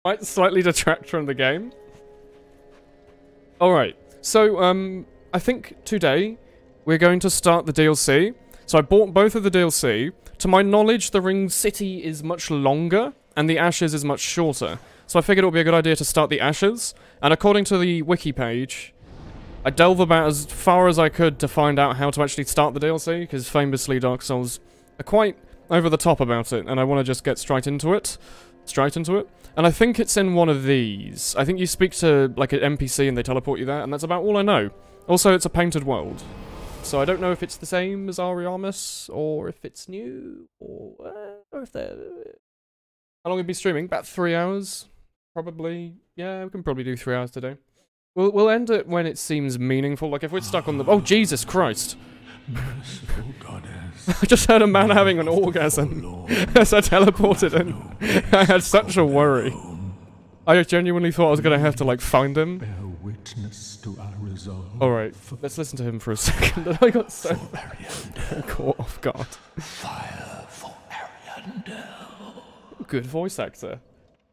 Might slightly detract from the game. Alright, so, I think today we're going to start the DLC. So I bought both of the DLC. To my knowledge, the Ring City is much longer, and the Ashes is much shorter. So I figured it would be a good idea to start the Ashes, and according to the wiki page, I delve about as far as I could to find out how to actually start the DLC, because famously Dark Souls are quite over the top about it, and I want to just get straight into it. And I think it's in one of these. I think you speak to, like, an NPC and they teleport you there, and that's about all I know. Also, it's a painted world. So I don't know if it's the same as Ariamis, or if it's new, or if they're... How long have we been streaming? About 3 hours? Probably. Yeah, we can probably do 3 hours today. We'll end it when it seems meaningful, like if we're stuck on the... Oh, Jesus Christ! I just heard a man having an orgasm as I teleported in. I had such a worry. I genuinely thought I was going to have to, like, find him. Alright, let's listen to him for a second. I got so caught off guard. Fire for Ariandel. Good voice actor.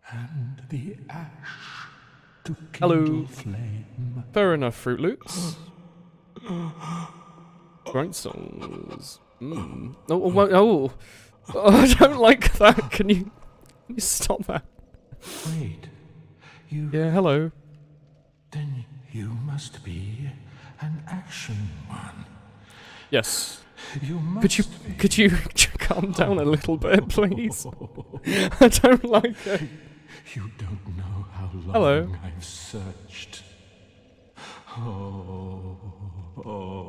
And the ash to Hello. flame. Fair enough, Fruit Loops. Great songs. Oh, I don't like that. Can you stop that? Wait, you... Yeah, hello. Then you must be an action one. Yes. You must Could you calm down a little bit, please? I don't like it. You don't know how long Hello. I've searched.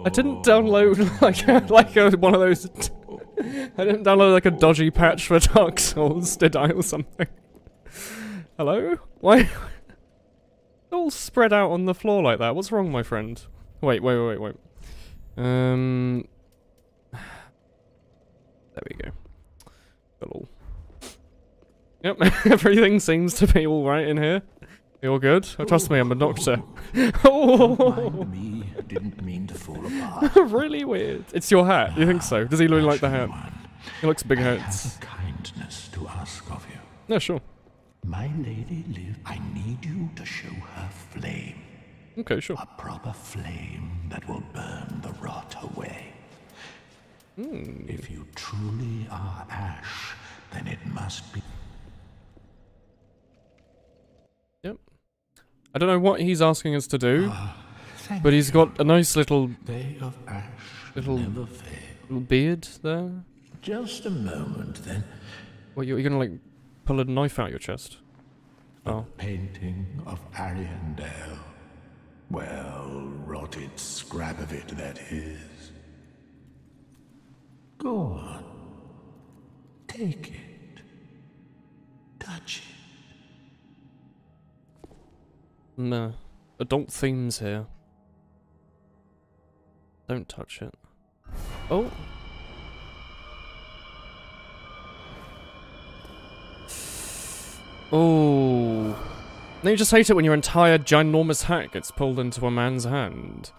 I didn't download like one of those. I didn't download like a dodgy patch for Dark Souls, did I, or something? Hello? Why? All spread out on the floor like that. What's wrong, my friend? Wait. There we go. Hello. Yep, everything seems to be alright in here. You all good? Oh, trust me, I'm a doctor. Mind me, didn't mean to fall apart. Really weird. It's your hat. You think so? Does he look like the hat? He looks big I hats. have a kindness to ask of you. Yeah, sure. My lady lives. I need you to show her flame. Okay, sure. A proper flame that will burn the rot away. If you truly are ash, then it must be. Yep. I don't know what he's asking us to do, but he's got a nice little Day of ash Little- never fail. beard there. Just a moment, then. What, you're gonna, like, pull a knife out your chest? Oh. Painting of Ariandel. Well, rotted scrap of it that is. Go on. Take it. Touch it. Nah. Adult themes here. Don't touch it. Oh! Oh! No, you just hate it when your entire ginormous hat gets pulled into a man's hand.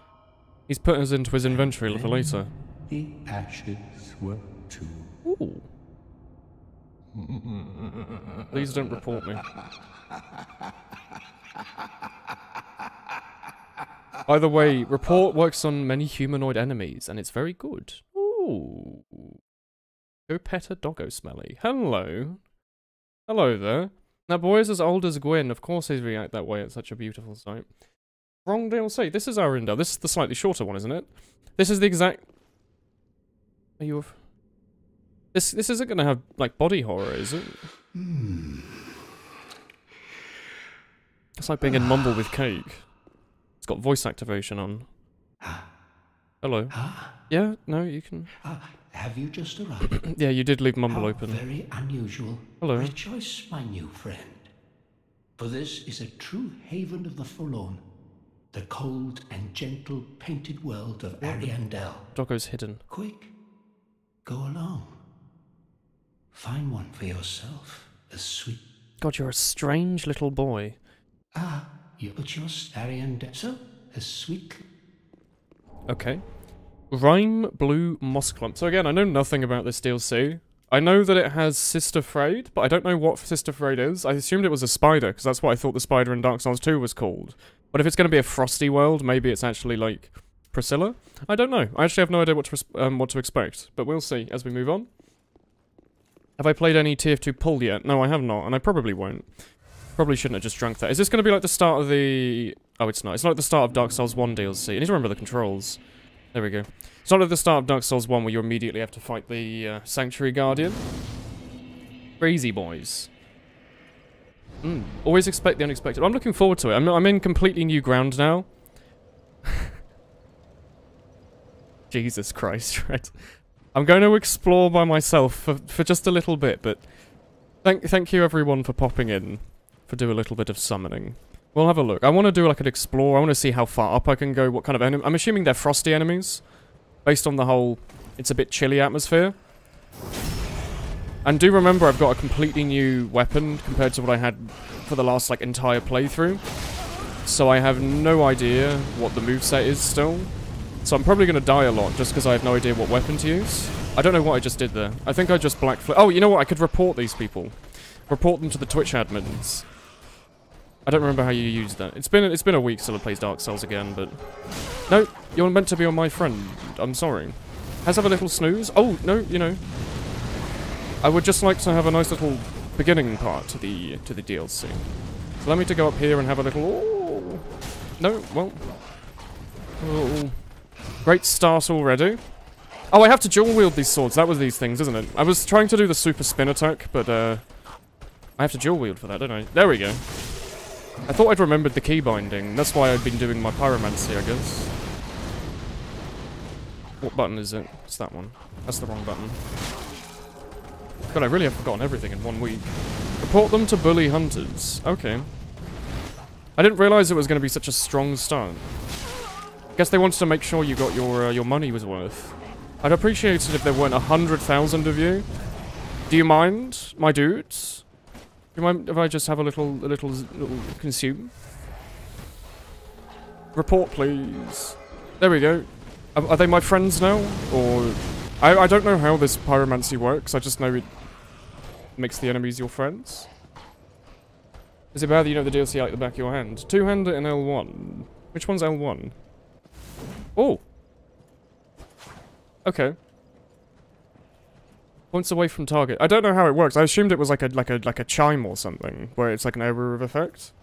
He's put us into his inventory a little later. The ashes were too. Ooh. Please don't report me. By the way, report works on many humanoid enemies, and it's very good. Ooh. Go pet a doggo smelly. Hello. Hello there. Now, boy's as old as Gwyn. Of course he'd react that way at such a beautiful sight. Wrong DLC. This is Ariandel. This is the slightly shorter one, isn't it? This is the exact... Are you... This isn't gonna have, like, body horror, is it? It's like being in Mumble with Cake. It's got voice activation on. Hello. Yeah, no, you can... Have you just arrived? Yeah, you did leave Mumble How open. very unusual. Hello. Rejoice, my new friend. For this is a true haven of the forlorn. The cold and gentle painted world of Ariandel. Doggo's hidden. Quick, go along. Find one for yourself. A sweet... God, you're a strange little boy. But you're Ariandel. So, a sweet... Okay. Rhyme Blue Moss Clump. So again, I know nothing about this DLC. I know that it has Sister Frayed, but I don't know what Sister Frayed is. I assumed it was a spider, because that's what I thought the spider in Dark Souls 2 was called. But if it's going to be a frosty world, maybe it's actually, like, Priscilla? I don't know. I actually have no idea what to expect, but we'll see as we move on. Have I played any TF2 pull yet? No, I have not, and I probably won't. Probably shouldn't have just drunk that. Is this going to be like the start of the... Oh, it's not. It's not like the start of Dark Souls 1 DLC. I need to remember the controls. There we go. It's not like the start of Dark Souls 1 where you immediately have to fight the Sanctuary Guardian. Crazy boys. Always expect the unexpected. I'm looking forward to it. I'm in completely new ground now. Jesus Christ, right? I'm going to explore by myself for just a little bit, but thank you everyone for popping in, for doing a little bit of summoning. We'll have a look. I want to do like an explore. I want to see how far up I can go, what kind of enemy. I'm assuming they're frosty enemies, based on the whole it's a bit chilly atmosphere. And do remember I've got a completely new weapon compared to what I had for the last like entire playthrough. So I have no idea what the moveset is still. So I'm probably going to die a lot just because I have no idea what weapon to use. I don't know what I just did there. I think I just Oh, you know what? I could report these people. Report them to the Twitch admins. I don't remember how you use that. It's been a week till I plays Dark Souls again, but... No, you're meant to be on my friend. I'm sorry. Has have a little snooze? Oh, no, you know. I would just like to have a nice little beginning part to the DLC. So allow me to go up here and have a little... Oh, no, well... Oh. Great start already. Oh, I have to dual wield these swords. That was these things, isn't it? I was trying to do the super spin attack, but I have to dual wield for that, don't I? There we go. I thought I'd remembered the key binding. That's why I've been doing my pyromancy, I guess. What button is it? It's that one. That's the wrong button. God, I really have forgotten everything in 1 week. Report them to bully hunters. Okay. I didn't realize it was going to be such a strong start. Guess they wanted to make sure you got your money was worth. I'd appreciate it if there weren't 100,000 of you. Do you mind, my dudes? Do you mind if I just have a little consume? Report, please. There we go. Are they my friends now? Or... I don't know how this pyromancy works, I just know it makes the enemies your friends. Is it bad that you know the DLC like the back of your hand? Two-hander and L1. Which one's L1? Oh! Okay. Points away from target. I don't know how it works. I assumed it was like a chime or something, where it's like an error of effect.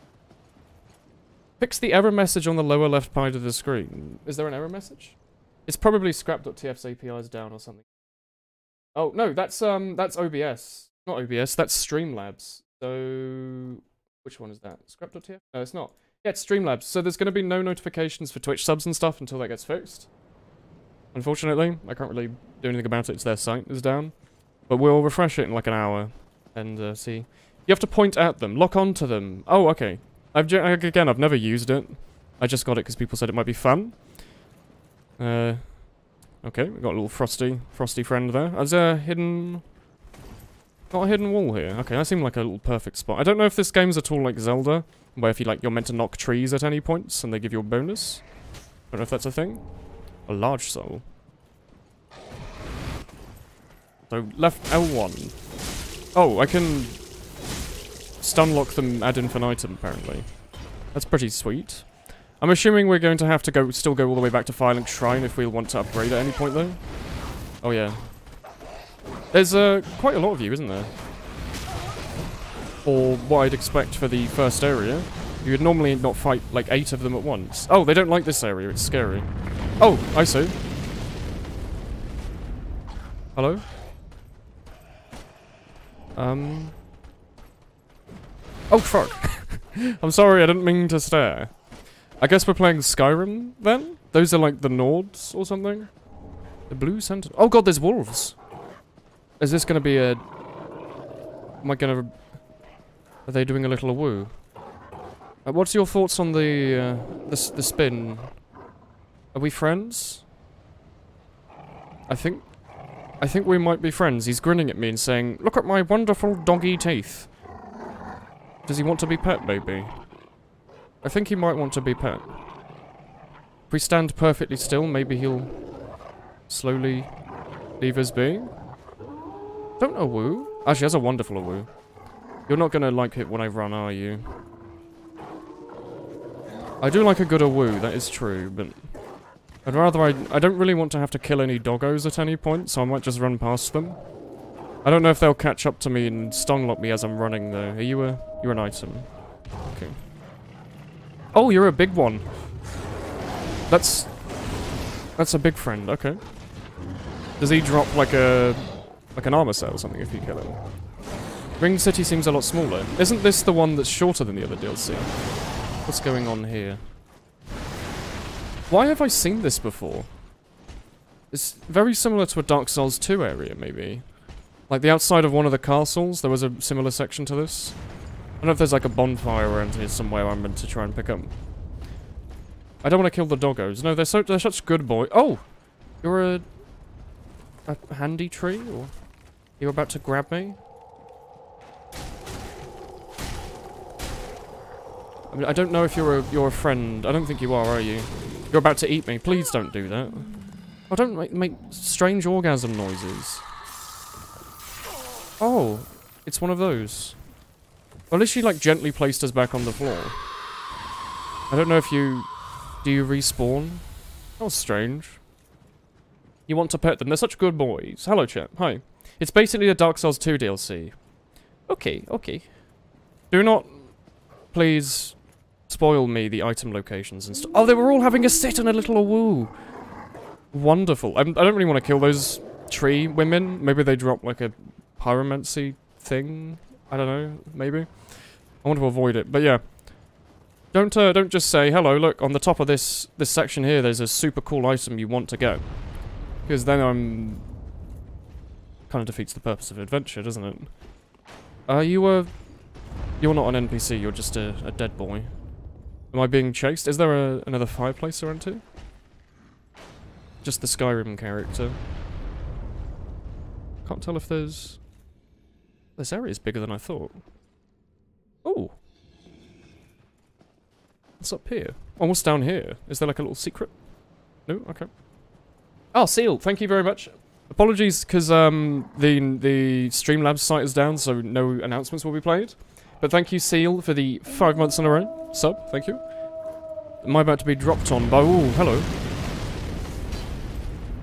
Fix the error message on the lower left part of the screen. Is there an error message? It's probably scrap.tf's API is down or something. Oh, no, that's OBS. Not OBS, that's Streamlabs. So... Which one is that? Scrap.tf? No, it's not. Yeah, it's Streamlabs. So there's going to be no notifications for Twitch subs and stuff until that gets fixed. Unfortunately, I can't really do anything about it. It's their site is down. But we'll refresh it in like an hour and see. You have to point at them. Lock onto them. Oh, okay. Again, I've never used it. I just got it because people said it might be fun. Okay, we got a little frosty friend there. There's a hidden... Got a hidden wall here. Okay, that seemed like a little perfect spot. I don't know if this game's at all like Zelda, where if you're meant to knock trees at any points and they give you a bonus. I don't know if that's a thing. A large soul. So, left L1. Oh, I can stun lock them ad infinitum, apparently. That's pretty sweet. I'm assuming we're going to have to still go all the way back to Firelink Shrine if we want to upgrade at any point, though. Oh, yeah. There's quite a lot of you, isn't there? Or what I'd expect for the first area. You would normally not fight, like, 8 of them at once. Oh, they don't like this area. It's scary. Oh, I see. Hello? Oh, fuck. I'm sorry, I didn't mean to stare. I guess we're playing Skyrim, then? Those are, like, the Nords or something? The Blue Center... Oh, God, there's wolves! Is this gonna be a... Am I gonna... Are they doing a little Awoo? What's your thoughts on the spin? Are we friends? I think we might be friends. He's grinning at me and saying, "Look at my wonderful doggy teeth." Does he want to be pet, maybe? I think he might want to be pet. If we stand perfectly still, maybe he'll slowly leave us be. Don't Awoo. Actually, that's a wonderful Awoo. You're not gonna like it when I run, are you? I do like a good Awoo, that is true, but... I'd rather I don't really want to have to kill any doggos at any point, so I might just run past them. I don't know if they'll catch up to me and stun-lock me as I'm running, though. Are you you're an item. Okay. Oh, you're a big one. That's a big friend, okay. Does he drop like an armor set or something if you kill him? Ring City seems a lot smaller. Isn't this the one that's shorter than the other DLC? What's going on here? Why have I seen this before? It's very similar to a Dark Souls 2 area, maybe. Like the outside of one of the castles, there was a similar section to this. I don't know if there's like a bonfire around here somewhere I'm meant to try and pick up. I don't want to kill the doggos. No, they're such good boys. Oh! You're a handy tree? Or you're about to grab me? I mean, I don't know if you're a friend. I don't think you are you? You're about to eat me. Please don't do that. Oh, don't make strange orgasm noises. Oh, it's one of those. Well, at least she, like, gently placed us back on the floor. I don't know if you... Do you respawn? That was strange. You want to pet them. They're such good boys. Hello, chat. Hi. It's basically a Dark Souls 2 DLC. Okay, okay. Do not, please, spoil me the item locations and stuff. Oh, they were all having a sit and a little Awoo. Wonderful. I don't really want to kill those tree women. Maybe they drop, like, a pyromancy thing. I don't know. Maybe. I want to avoid it. But, yeah. Don't just say, hello, look, on the top of this section here, there's a super cool item you want to get. Because then kind of defeats the purpose of adventure, doesn't it? You're not an NPC, you're just a dead boy. Am I being chased? Is there another fireplace around here? Just the Skyrim character. Can't tell if there's... This area's bigger than I thought. Oh! What's up here? Oh, what's down here? Is there like a little secret? No? Okay. Oh, Seal, thank you very much. Apologies, because the Streamlabs site is down, so no announcements will be played. But thank you, Seal, for the 5 months in a row. Sub, thank you. Am I about to be dropped on by... Ooh, hello.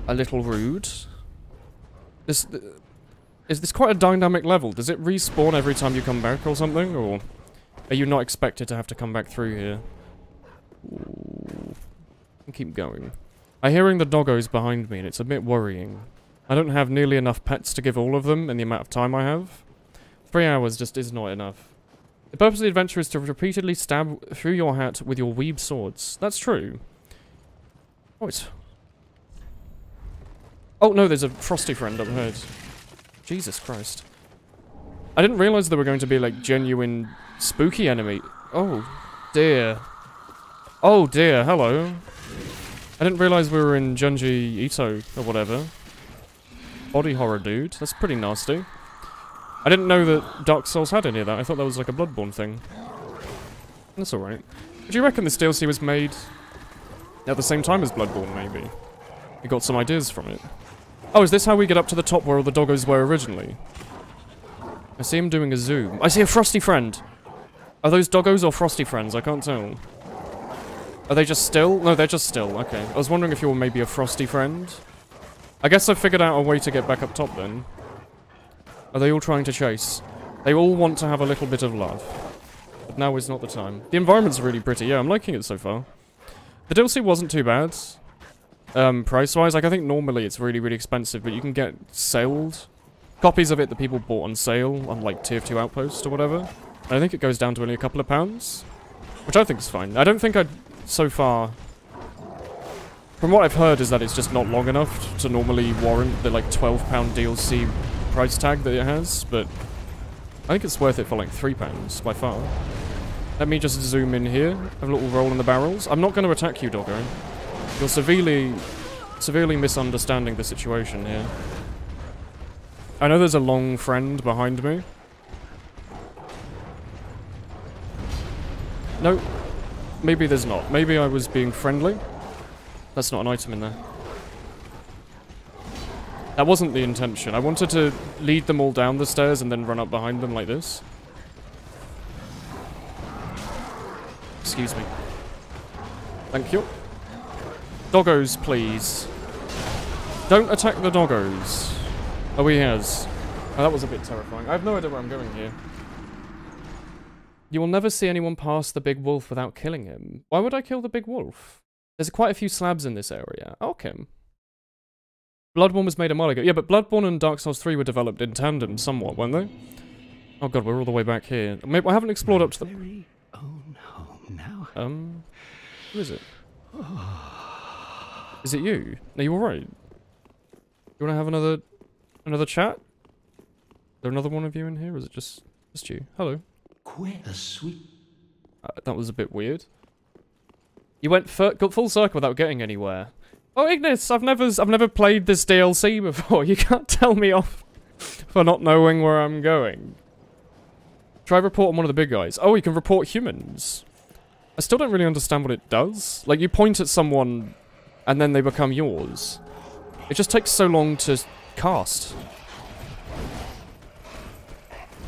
A little rude. Is this quite a dynamic level? Does it respawn every time you come back or something? Or are you not expected to have to come back through here? Ooh. Keep going. I'm hearing the doggos behind me and it's a bit worrying. I don't have nearly enough pets to give all of them in the amount of time I have. 3 hours just is not enough. The purpose of the adventure is to repeatedly stab through your hat with your weeb swords. That's true. Oh, it's... Oh, no, there's a frosty friend up ahead. Jesus Christ. I didn't realize there were going to be, like, genuine spooky enemy. Oh, dear. Oh, dear, hello. I didn't realize we were in Junji Ito, or whatever. Body horror dude. That's pretty nasty. I didn't know that Dark Souls had any of that. I thought that was like a Bloodborne thing. That's alright. Do you reckon this DLC was made at the same time as Bloodborne, maybe? We got some ideas from it. Oh, is this how we get up to the top where all the doggos were originally? I see him doing a zoom. I see a frosty friend! Are those doggos or frosty friends? I can't tell. Are they just still? No, they're just still. Okay. I was wondering if you were maybe a frosty friend. I guess I figured out a way to get back up top then. Are they all trying to chase? They all want to have a little bit of love. But now is not the time. The environment's really pretty. Yeah, I'm liking it so far. The DLC wasn't too bad. Price-wise, like I think normally it's really, really expensive, but you can get sailed copies of it that people bought on sale on like Tier 2 Outpost or whatever. And I think it goes down to only a couple of pounds. Which I think is fine. I don't think so far... From what I've heard is that it's just not long enough to normally warrant the like £12 DLC price tag that it has, but I think it's worth it for like £3 by far. Let me just zoom in here, have a little roll in the barrels. I'm not going to attack you, doggo. You're severely misunderstanding the situation here. I know there's a long friend behind me. No, maybe there's not. Maybe I was being friendly. That's not an item in there. That wasn't the intention. I wanted to lead them all down the stairs and then run up behind them like this. Excuse me. Thank you. Doggos, please. Don't attack the doggos. Oh, he has. Oh, that was a bit terrifying. I have no idea where I'm going here. You will never see anyone pass the big wolf without killing him. Why would I kill the big wolf? There's quite a few slabs in this area. Okay. Bloodborne was made a while ago. Yeah, but Bloodborne and Dark Souls 3 were developed in tandem somewhat, weren't they? Oh god, we're all the way back here. Maybe I haven't explored up to the... Very own home now. Who is it? Is it you? Are you alright? You wanna have another chat? Is there another one of you in here, or is it just you? Hello. Quite a sweet. That was a bit weird. You went got full circle without getting anywhere. Oh, Ignis, I've never played this DLC before. You can't tell me off for not knowing where I'm going. Try reporting one of the big guys. Oh, you can report humans. I still don't really understand what it does. Like, you point at someone, and then they become yours. It just takes so long to cast.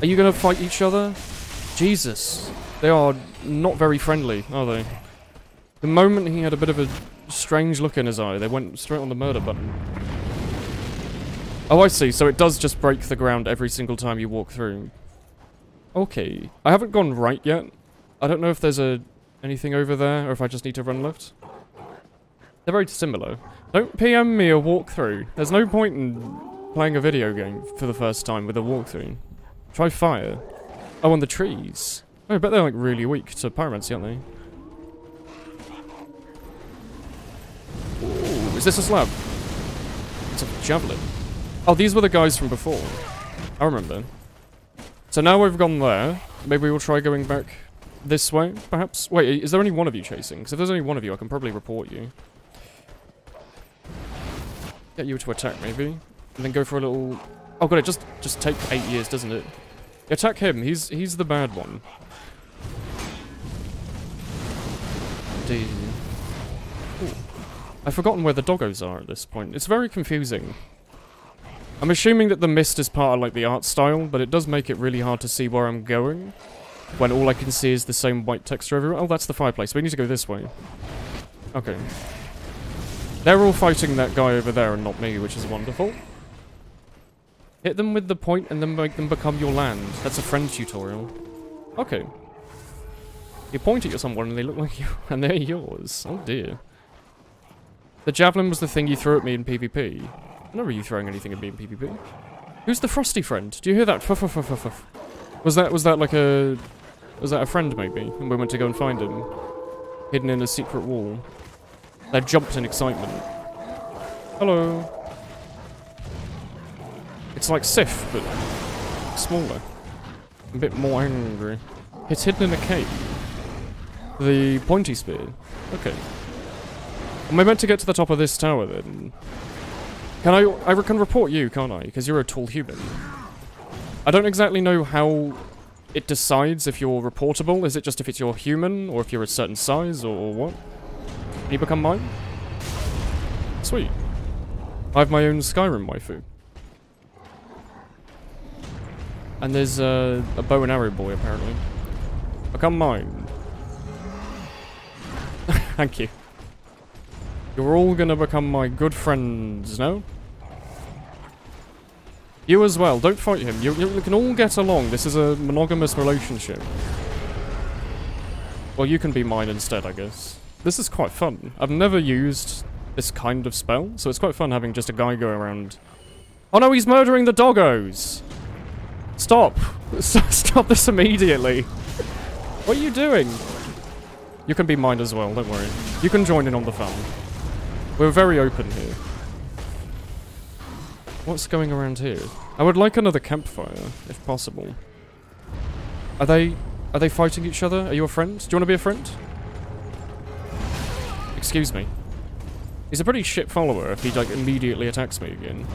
Are you gonna fight each other? Jesus. They are not very friendly, are they? The moment he had a bit of a strange look in his eye, they went straight on the murder button. Oh, I see. So it does just break the ground every single time you walk through. Okay. I haven't gone right yet. I don't know if there's anything over there, or if I just need to run left. They're very similar. Don't PM me a walkthrough. There's no point in playing a video game for the first time with a walkthrough. Try fire. Oh, on the trees. Oh, I bet they're like really weak to pyromancy, aren't they? Ooh, is this a slab? It's a javelin. Oh, these were the guys from before. I remember. So now we've gone there. Maybe we'll try going back this way, perhaps? Wait, is there only one of you chasing? Because if there's only one of you, I can probably report you. Get you to attack, maybe. And then go for a little... Oh god, it just take 8 years, doesn't it? Attack him, he's the bad one. Indeed. Ooh. I've forgotten where the doggos are at this point. It's very confusing. I'm assuming that the mist is part of like the art style, but it does make it really hard to see where I'm going. When all I can see is the same white texture everywhere. Oh, that's the fireplace. We need to go this way. Okay. They're all fighting that guy over there and not me, which is wonderful. Hit them with the point and then make them become your land. That's a friend tutorial. Okay. You point at someone and they look like you, and they're yours. Oh dear. The javelin was the thing you threw at me in PvP. I don't remember you throwing anything at me in PvP. Who's the frosty friend? Do you hear that? Was that like a... Was that a friend maybe? And we went to go and find him. Hidden in a secret wall. They jumped in excitement. Hello. It's like Sif, but smaller. A bit more angry. It's hidden in a cave. The pointy spear. Okay. Am I meant to get to the top of this tower then? Can I can report you, can't I? Because you're a tall human. I don't exactly know how it decides if you're reportable. Is it just if it's your human, or if you're a certain size, or what? Can you become mine? Sweet. I have my own Skyrim waifu. And there's a bow and arrow boy, apparently. Become mine. Thank you. You're all gonna become my good friends, no? You as well. Don't fight him. You can all get along. This is a monogamous relationship. Well, you can be mine instead, I guess. This is quite fun. I've never used this kind of spell, so it's quite fun having just a guy go around. Oh no, he's murdering the doggos! Stop! Stop this immediately! What are you doing? You can be mine as well, don't worry. You can join in on the fun. We're very open here. What's going around here? I would like another campfire, if possible. Are they fighting each other? Are you a friend? Do you want to be a friend? Excuse me. He's a pretty shit follower if he, like, immediately attacks me again.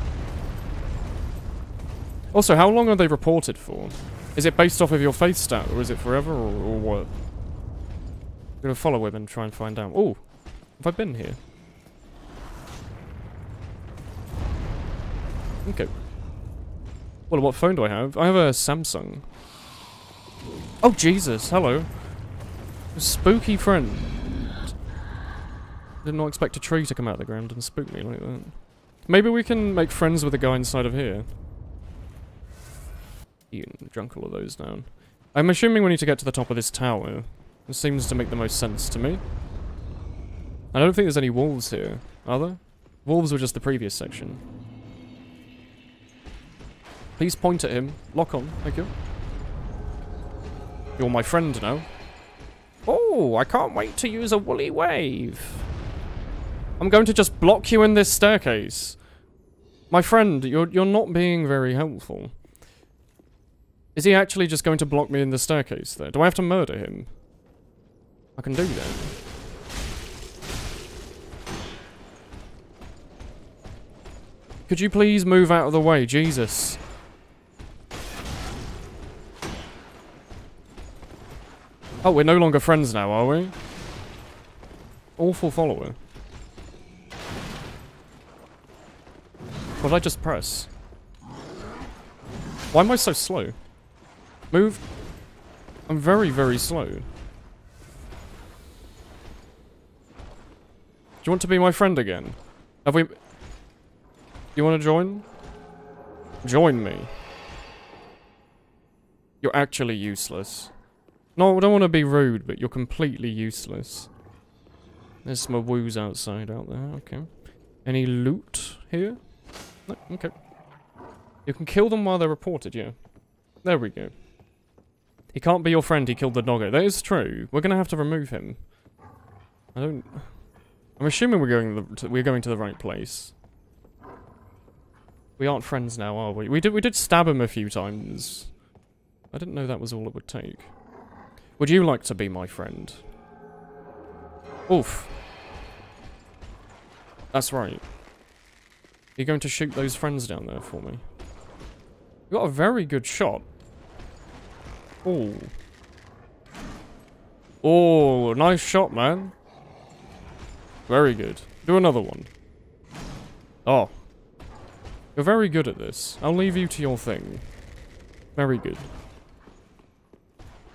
Also, how long are they reported for? Is it based off of your faith stat, or is it forever, or what? I'm gonna follow him and try and find out. Oh, have I been here? Okay. Well, what phone do I have? I have a Samsung. Oh, Jesus. Hello. A spooky friend. Did not expect a tree to come out of the ground and spook me like that. Maybe we can make friends with the guy inside of here. You can drunk all of those down. I'm assuming we need to get to the top of this tower. It seems to make the most sense to me. I don't think there's any wolves here, are there? Wolves were just the previous section. Please point at him. Lock on, thank you. You're my friend now. Oh, I can't wait to use a woolly wave. I'm going to just block you in this staircase. My friend, you're not being very helpful. Is he actually just going to block me in the staircase there? Do I have to murder him? I can do that. Could you please move out of the way? Jesus. Oh, we're no longer friends now, are we? Awful follower. What did I just press? Why am I so slow? Move. I'm very, very slow. Do you want to be my friend again? Have we... You want to join? Join me. You're actually useless. No, I don't want to be rude, but you're completely useless. There's some Awoos outside out there, okay. Any loot here? No, okay. You can kill them while they're reported, yeah. There we go. He can't be your friend, he killed the doggo. That is true. We're gonna have to remove him. I'm assuming we're going to the right place. We aren't friends now, are we? We did stab him a few times. I didn't know that was all it would take. Would you like to be my friend? Oof. That's right. You're going to shoot those friends down there for me. You got a very good shot. Oh. Oh, nice shot, man. Very good. Do another one. Oh. You're very good at this. I'll leave you to your thing. Very good.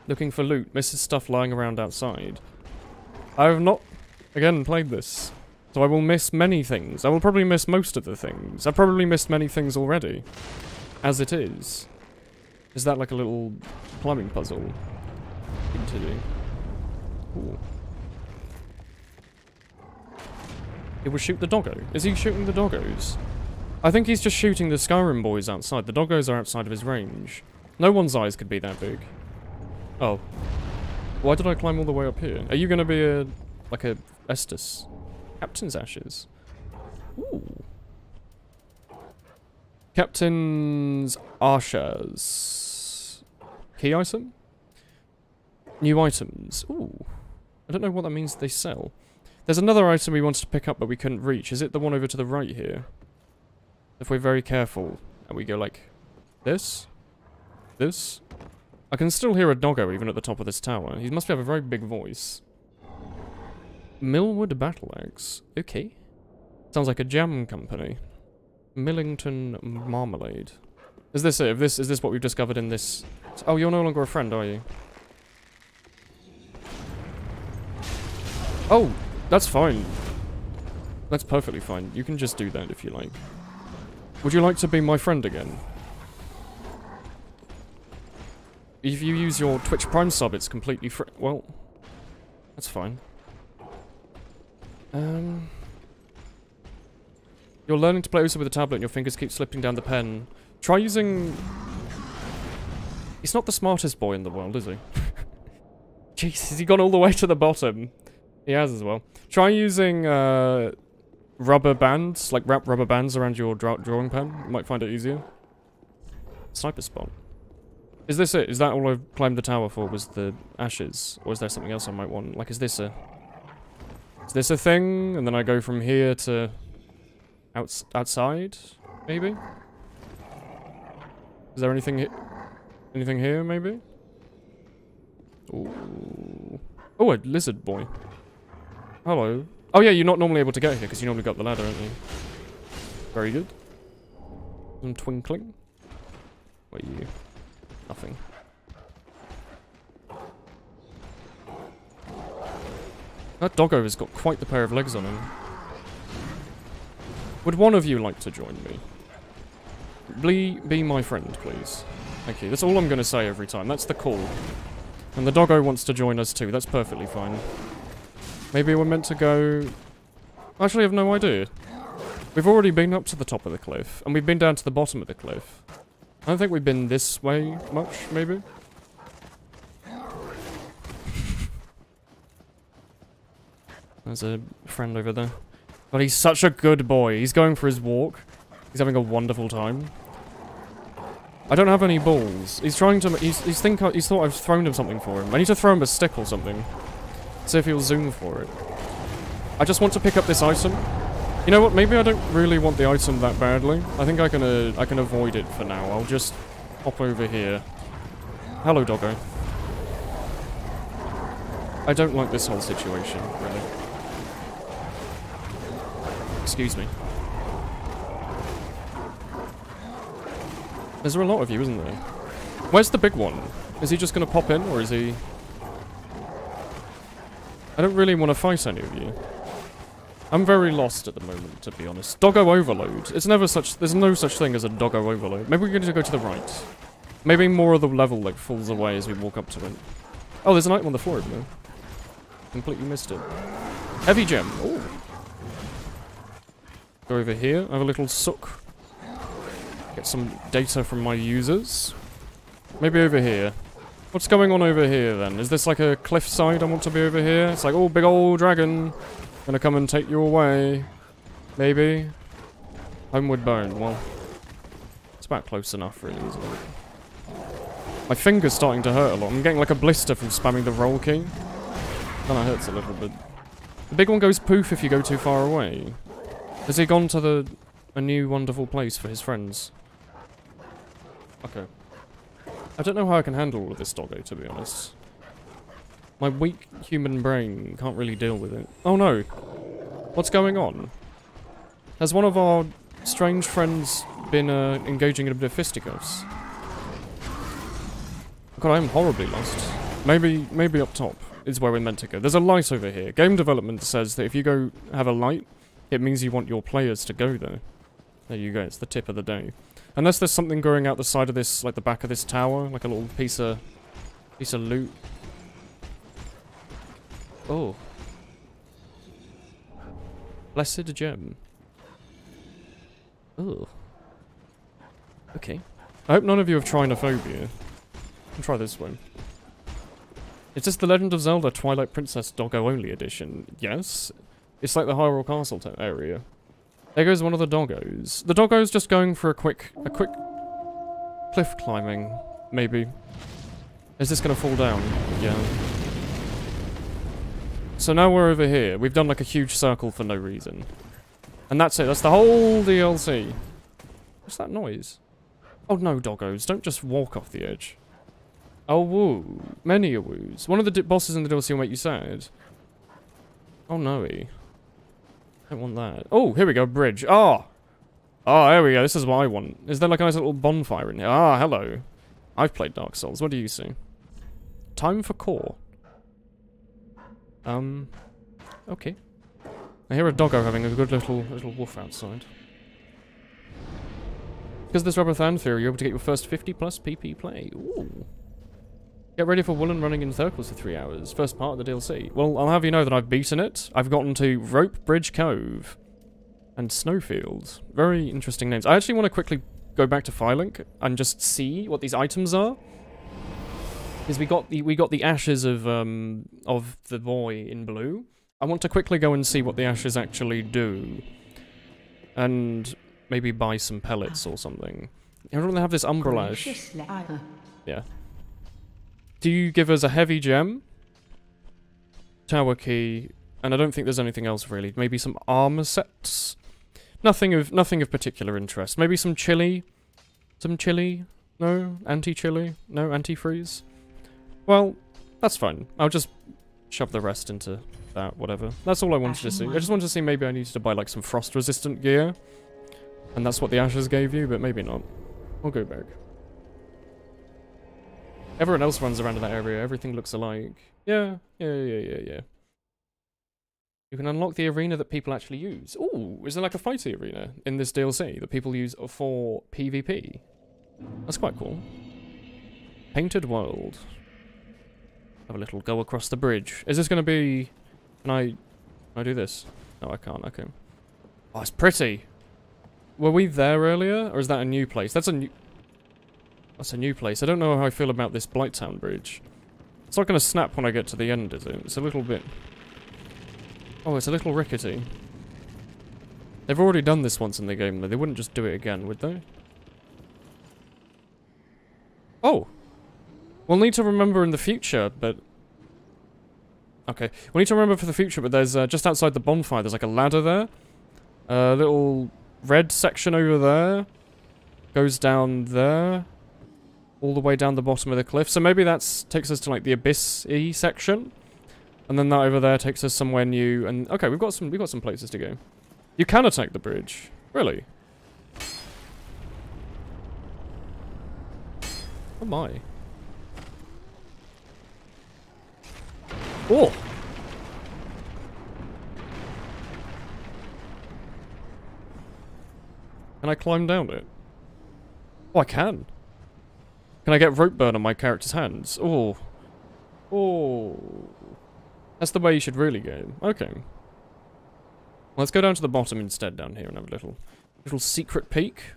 Looking for loot. Misses stuff lying around outside. I have not, again, played this. So I will miss many things. I will probably miss most of the things. I've probably missed many things already. As it is. Is that like a little plumbing puzzle thing to do? Ooh. It will shoot the doggo. Is he shooting the doggos? I think he's just shooting the Skyrim boys outside. The doggos are outside of his range. No one's eyes could be that big. Oh. Why did I climb all the way up here? Are you gonna be a... like a Estus? Captain's Ashes. Ooh. Captain's Ashes. Key item? New items. Ooh. I don't know what that means they sell. There's another item we wanted to pick up but we couldn't reach. Is it the one over to the right here? If we're very careful and we go like this, this. I can still hear a doggo even at the top of this tower. He must have a very big voice. Millwood Battle Axe. Okay. Sounds like a jam company. Millington Marmalade. Is this it? Is this what we've discovered in this? Oh, you're no longer a friend, are you? Oh, that's fine. That's perfectly fine. You can just do that if you like. Would you like to be my friend again? If you use your Twitch Prime sub, it's completely free. Well, that's fine. You're learning to play also with a tablet and your fingers keep slipping down the pen. Try using... He's not the smartest boy in the world, is he? Jeez, has he gone all the way to the bottom? He has as well. Try using rubber bands, like wrap rubber bands around your drawing pen. You might find it easier. Sniper spot. Is this it? Is that all I've climbed the tower for, was the ashes? Or is there something else I might want? Like, is this a thing? And then I go from here to... outside? Maybe? Is there anything here, maybe? Ooh. Oh, a lizard boy. Hello. Oh yeah, you're not normally able to get here because you normally got the ladder, aren't you? Very good. Some twinkling. What are you? Nothing. That doggo has got quite the pair of legs on him. Would one of you like to join me? Be my friend, please. Thank you. That's all I'm going to say every time. That's the call. And the doggo wants to join us too. That's perfectly fine. Maybe we're meant to go... Actually, I have no idea. We've already been up to the top of the cliff, and we've been down to the bottom of the cliff. I don't think we've been this way much, maybe? There's a friend over there. But he's such a good boy. He's going for his walk. He's having a wonderful time. I don't have any balls. He's trying to... He's thought I've thrown him something for him. I need to throw him a stick or something. See if he'll zoom for it. I just want to pick up this item. You know what? Maybe I don't really want the item that badly. I think I can avoid it for now. I'll just hop over here. Hello, doggo. I don't like this whole situation, really. Excuse me. There's a lot of you, isn't there? Where's the big one? Is he just gonna pop in, or is he... I don't really want to fight any of you. I'm very lost at the moment, to be honest. Doggo overload. It's never such... There's no such thing as a doggo overload. Maybe we're going to go to the right. Maybe more of the level, like, falls away as we walk up to it. Oh, there's an item on the floor over there. Completely missed it. Heavy gem. Ooh. Go over here. I have a little sook. Get some data from my users. Maybe over here. What's going on over here, then? Is this like a cliffside I want to be over here? It's like, oh, big old dragon. Gonna come and take you away. Maybe. Homeward Bound. Well, it's about close enough, really, isn't it? My finger's starting to hurt a lot. I'm getting like a blister from spamming the roll key. Kinda hurts a little bit. The big one goes poof if you go too far away. Has he gone to a new wonderful place for his friends? Okay. I don't know how I can handle all of this doggo, to be honest. My weak human brain can't really deal with it. Oh no! What's going on? Has one of our strange friends been engaging in a bit of fisticuffs? God, I am horribly lost. Maybe up top is where we're meant to go. There's a light over here. Game development says that if you go have a light, it means you want your players to go there. There you go, it's the tip of the day. Unless there's something growing out the side of this, like the back of this tower, like a little piece of loot. Oh. Blessed gem. Oh. Okay. I hope none of you have trinophobia. I'll try this one. Is this the Legend of Zelda Twilight Princess Doggo Only Edition? Yes. It's like the Hyrule Castle area. There goes one of the doggos. The doggo's just going for a quick cliff climbing, maybe. Is this gonna fall down? Yeah. So now we're over here. We've done like a huge circle for no reason. And that's it. That's the whole DLC. What's that noise? Oh no, doggos. Don't just walk off the edge. Awoo. Many awoos. One of the bosses in the DLC will make you sad. Oh no-y. I don't want that. Oh, here we go. Bridge. Oh! Oh, there we go. This is what I want. Is there like a nice little bonfire in here? Ah, hello. I've played Dark Souls. What do you see? Time for core. Okay. I hear a doggo having a good little woof outside. Because of this rubber band theory, you're able to get your first 50 plus PP play. Ooh. Get ready for Woolen running in circles for 3 hours. First part of the DLC. Well, I'll have you know that I've beaten it. I've gotten to Rope Bridge Cove. And Snowfield. Very interesting names. I actually want to quickly go back to Firelink and just see what these items are. Because we got the ashes of the boy in blue. I want to quickly go and see what the ashes actually do. And maybe buy some pellets or something. I don't really have this umbrelage. Yeah. Do you give us a heavy gem? Tower key. And I don't think there's anything else really. Maybe some armor sets? Nothing of particular interest. Maybe some chili? Some chili? No? Anti-chili? No? Anti-freeze? Well, that's fine. I'll just shove the rest into that, whatever. That's all I wanted to see. I just wanted to see maybe I needed to buy like some frost-resistant gear. And that's what the ashes gave you, but maybe not. I'll go back. Everyone else runs around in that area. Everything looks alike. Yeah. You can unlock the arena that people actually use. Ooh, is there like a fighting arena in this DLC that people use for PvP? That's quite cool. Painted world. Have a little go across the bridge. Is this going to be... Can I do this? No, I can't. Okay. Oh, it's pretty. Were we there earlier? Or is that a new place? That's a new place. I don't know how I feel about this Blighttown bridge. It's not going to snap when I get to the end, is it? It's a little bit... Oh, it's a little rickety. They've already done this once in the game, though. They wouldn't just do it again, would they? Oh! We'll need to remember in the future, but... Okay. We'll need to remember for the future, but there's, just outside the bonfire, there's like a ladder there. A little red section over there. Goes down there. All the way down the bottom of the cliff. So maybe that takes us to like the abyss-y section. And then that over there takes us somewhere new. And okay, we've got some places to go. You can attack the bridge. Really? Oh my. Oh! Can I climb down it? Oh, I can. Can I get rope burn on my character's hands? Oh. Oh. That's the way you should really go. Okay. Well, let's go down to the bottom instead down here and have a little secret peek.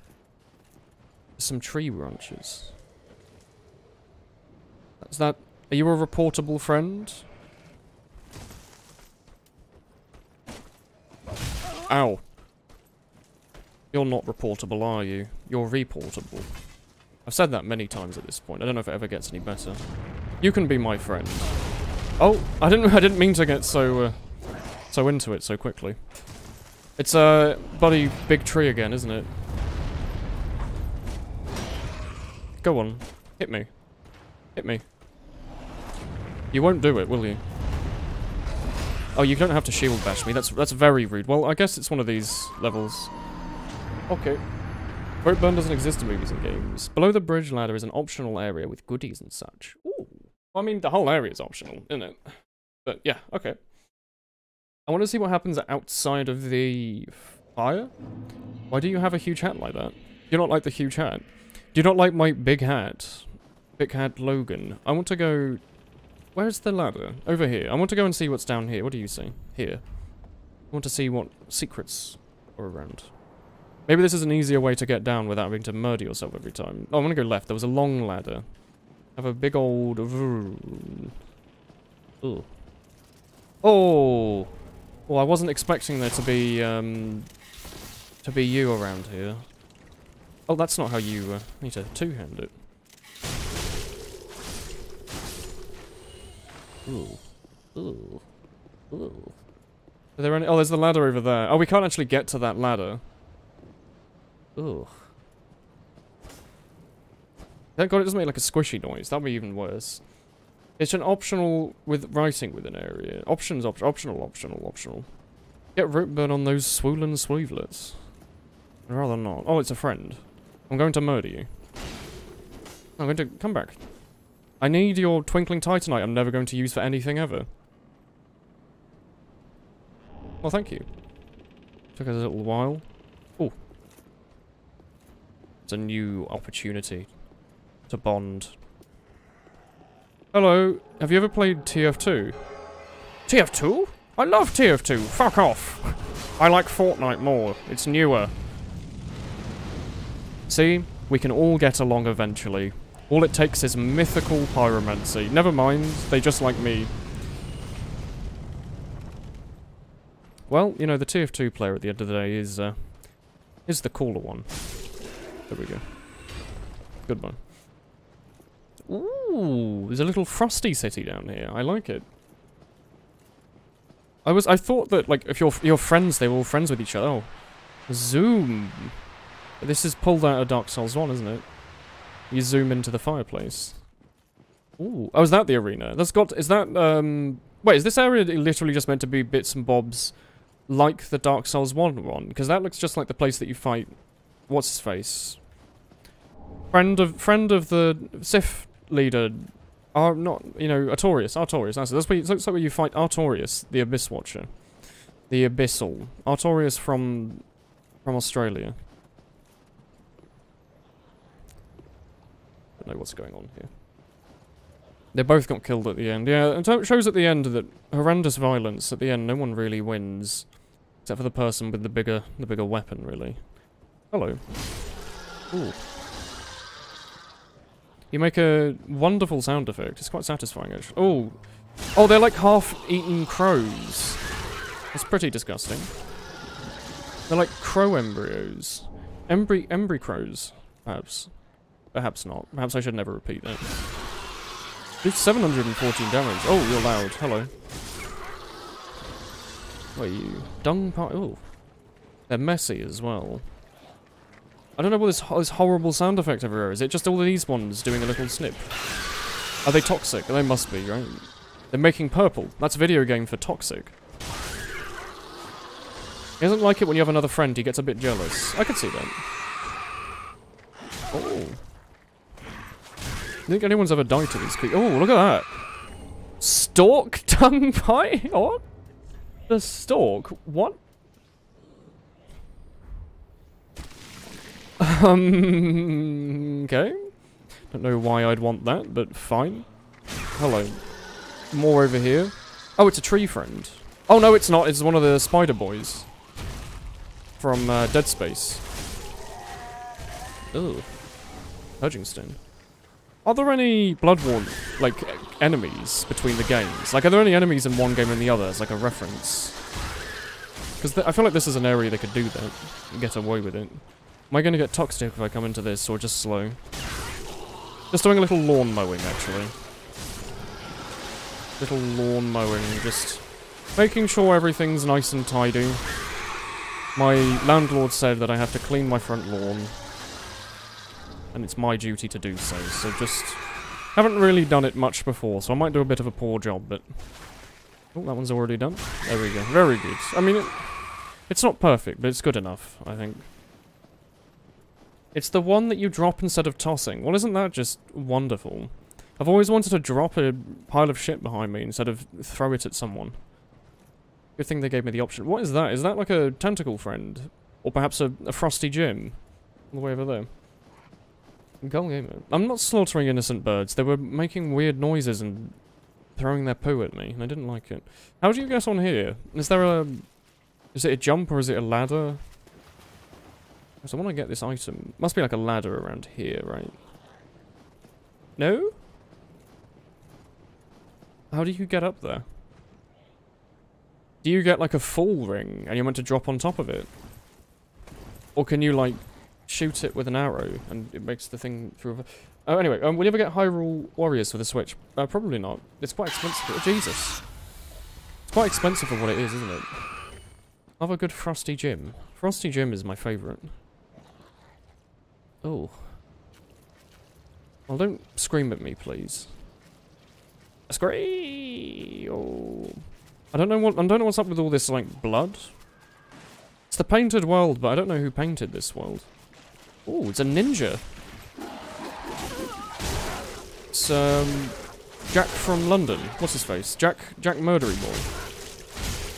There's some tree branches. That's that. Are you a reportable friend? Ow. You're not reportable, are you? You're reportable. I've said that many times at this point. I don't know if it ever gets any better. You can be my friend. Oh, I didn't mean to get so into it so quickly. It's a bloody big tree again, isn't it? Go on, hit me. Hit me. You won't do it, will you? Oh, you don't have to shield bash me. That's very rude. Well, I guess it's one of these levels. Okay. Rope burn doesn't exist in movies and games. Below the bridge ladder is an optional area with goodies and such. Ooh. I mean, the whole area is optional, isn't it? But yeah, okay. I want to see what happens outside of the fire. Why do you have a huge hat like that? Do you not like the huge hat? Do you not like my big hat? Big hat Logan. I want to go... Where's the ladder? Over here. I want to go and see what's down here. What do you see? Here. I want to see what secrets are around. Maybe this is an easier way to get down without having to murder yourself every time. Oh, I'm gonna go left. There was a long ladder. Have a big old... Ooh. Oh! Oh, I wasn't expecting there to be you around here. Oh, that's not how you need to two-hand it. Ooh. Ooh. Ooh. Are there any... Oh, there's the ladder over there. Oh, we can't actually get to that ladder. Ooh. Thank God it doesn't make like a squishy noise. That'd be even worse. It's an optional with writing within area. Options, optional. Get rope burn on those Woolen sleevelets. I'd rather not. Oh, it's a friend. I'm going to murder you. I'm going to come back. I need your twinkling titanite I'm never going to use for anything ever. Well, thank you. Took us a little while. Oh. It's a new opportunity to bond. Hello, have you ever played TF2? TF2? I love TF2, fuck off. I like Fortnite more, it's newer. See, we can all get along eventually. All it takes is mythical pyromancy. Never mind, they just like me. Well, you know, the TF2 player at the end of the day is the cooler one. There we go. Good one. Ooh, there's a little frosty city down here. I like it. I thought that, like, if you're friends, they were all friends with each other. Oh. Zoom. This is pulled out of Dark Souls 1, isn't it? You zoom into the fireplace. Ooh. Oh, is that the arena? That's got... Is that, Wait, is this area literally just meant to be bits and bobs like the Dark Souls 1 one? Because that looks just like the place that you fight what's his face? Friend of the Sith leader. Not, you know, Artorias. That's where looks like where you fight Artorias, the Abyss Watcher. The Abyssal. Artorias from Australia. I don't know what's going on here. They both got killed at the end. Yeah, it shows at the end that horrendous violence. At the end, no one really wins. Except for the person with the bigger weapon, really. Hello. Ooh. You make a wonderful sound effect. It's quite satisfying, actually. Oh. Oh, they're like half-eaten crows. That's pretty disgusting. They're like crow embryos. Embry crows, perhaps. Perhaps not. Perhaps I should never repeat that. Do 714 damage. Oh, you're loud. Hello. What are you? Dung part. Oh. They're messy as well. I don't know what this horrible sound effect everywhere is. It just all of these ones doing a little snip. Are they toxic? They must be, right? They're making purple. That's a video game for toxic. He doesn't like it when you have another friend. He gets a bit jealous. I could see that. Oh. I think anyone's ever died to these creatures. Oh, look at that. Stork tongue pie? What? The stork? What? Okay. Don't know why I'd want that, but fine. Hello. More over here. Oh, it's a tree friend. Oh, no, it's not. It's one of the spider boys. From Dead Space. Ugh. Purging Stone. Are there any Bloodborne, like, enemies between the games? Like, are there any enemies in one game and the other as, like, a reference? Because I feel like this is an area they could do that and get away with it. Am I going to get toxic if I come into this, or just slow? Just doing a little lawn mowing, actually. Little lawn mowing, just making sure everything's nice and tidy. My landlord said that I have to clean my front lawn. And it's my duty to do so, so just... Haven't really done it much before, so I might do a bit of a poor job, but... Oh, that one's already done. There we go. Very good. I mean, it's not perfect, but it's good enough, I think. It's the one that you drop instead of tossing. Well, isn't that just wonderful? I've always wanted to drop a pile of shit behind me instead of throw it at someone. Good thing they gave me the option. What is that? Is that like a tentacle friend? Or perhaps a frosty Jim? All the way over there. Go gamer. I'm not slaughtering innocent birds. They were making weird noises and throwing their poo at me, and I didn't like it. How do you get on here? Is there a... Is it a jump or is it a ladder? So I want to get this item. Must be like a ladder around here, right? No? How do you get up there? Do you get like a full ring and you're meant to drop on top of it? Or can you like shoot it with an arrow and it makes the thing through... Oh, anyway, will you ever get Hyrule Warriors for the Switch? Probably not. It's quite expensive. Oh, Jesus. It's quite expensive for what it is, isn't it? Love a good Frosty Jim. Frosty Jim is my favourite. Oh. Well, don't scream at me, please. Scream! Oh. I don't know what's up with all this, like, blood. It's the painted world, but I don't know who painted this world. Oh, it's a ninja. It's, Jack from London. What's his face? Jack Murdery Boy.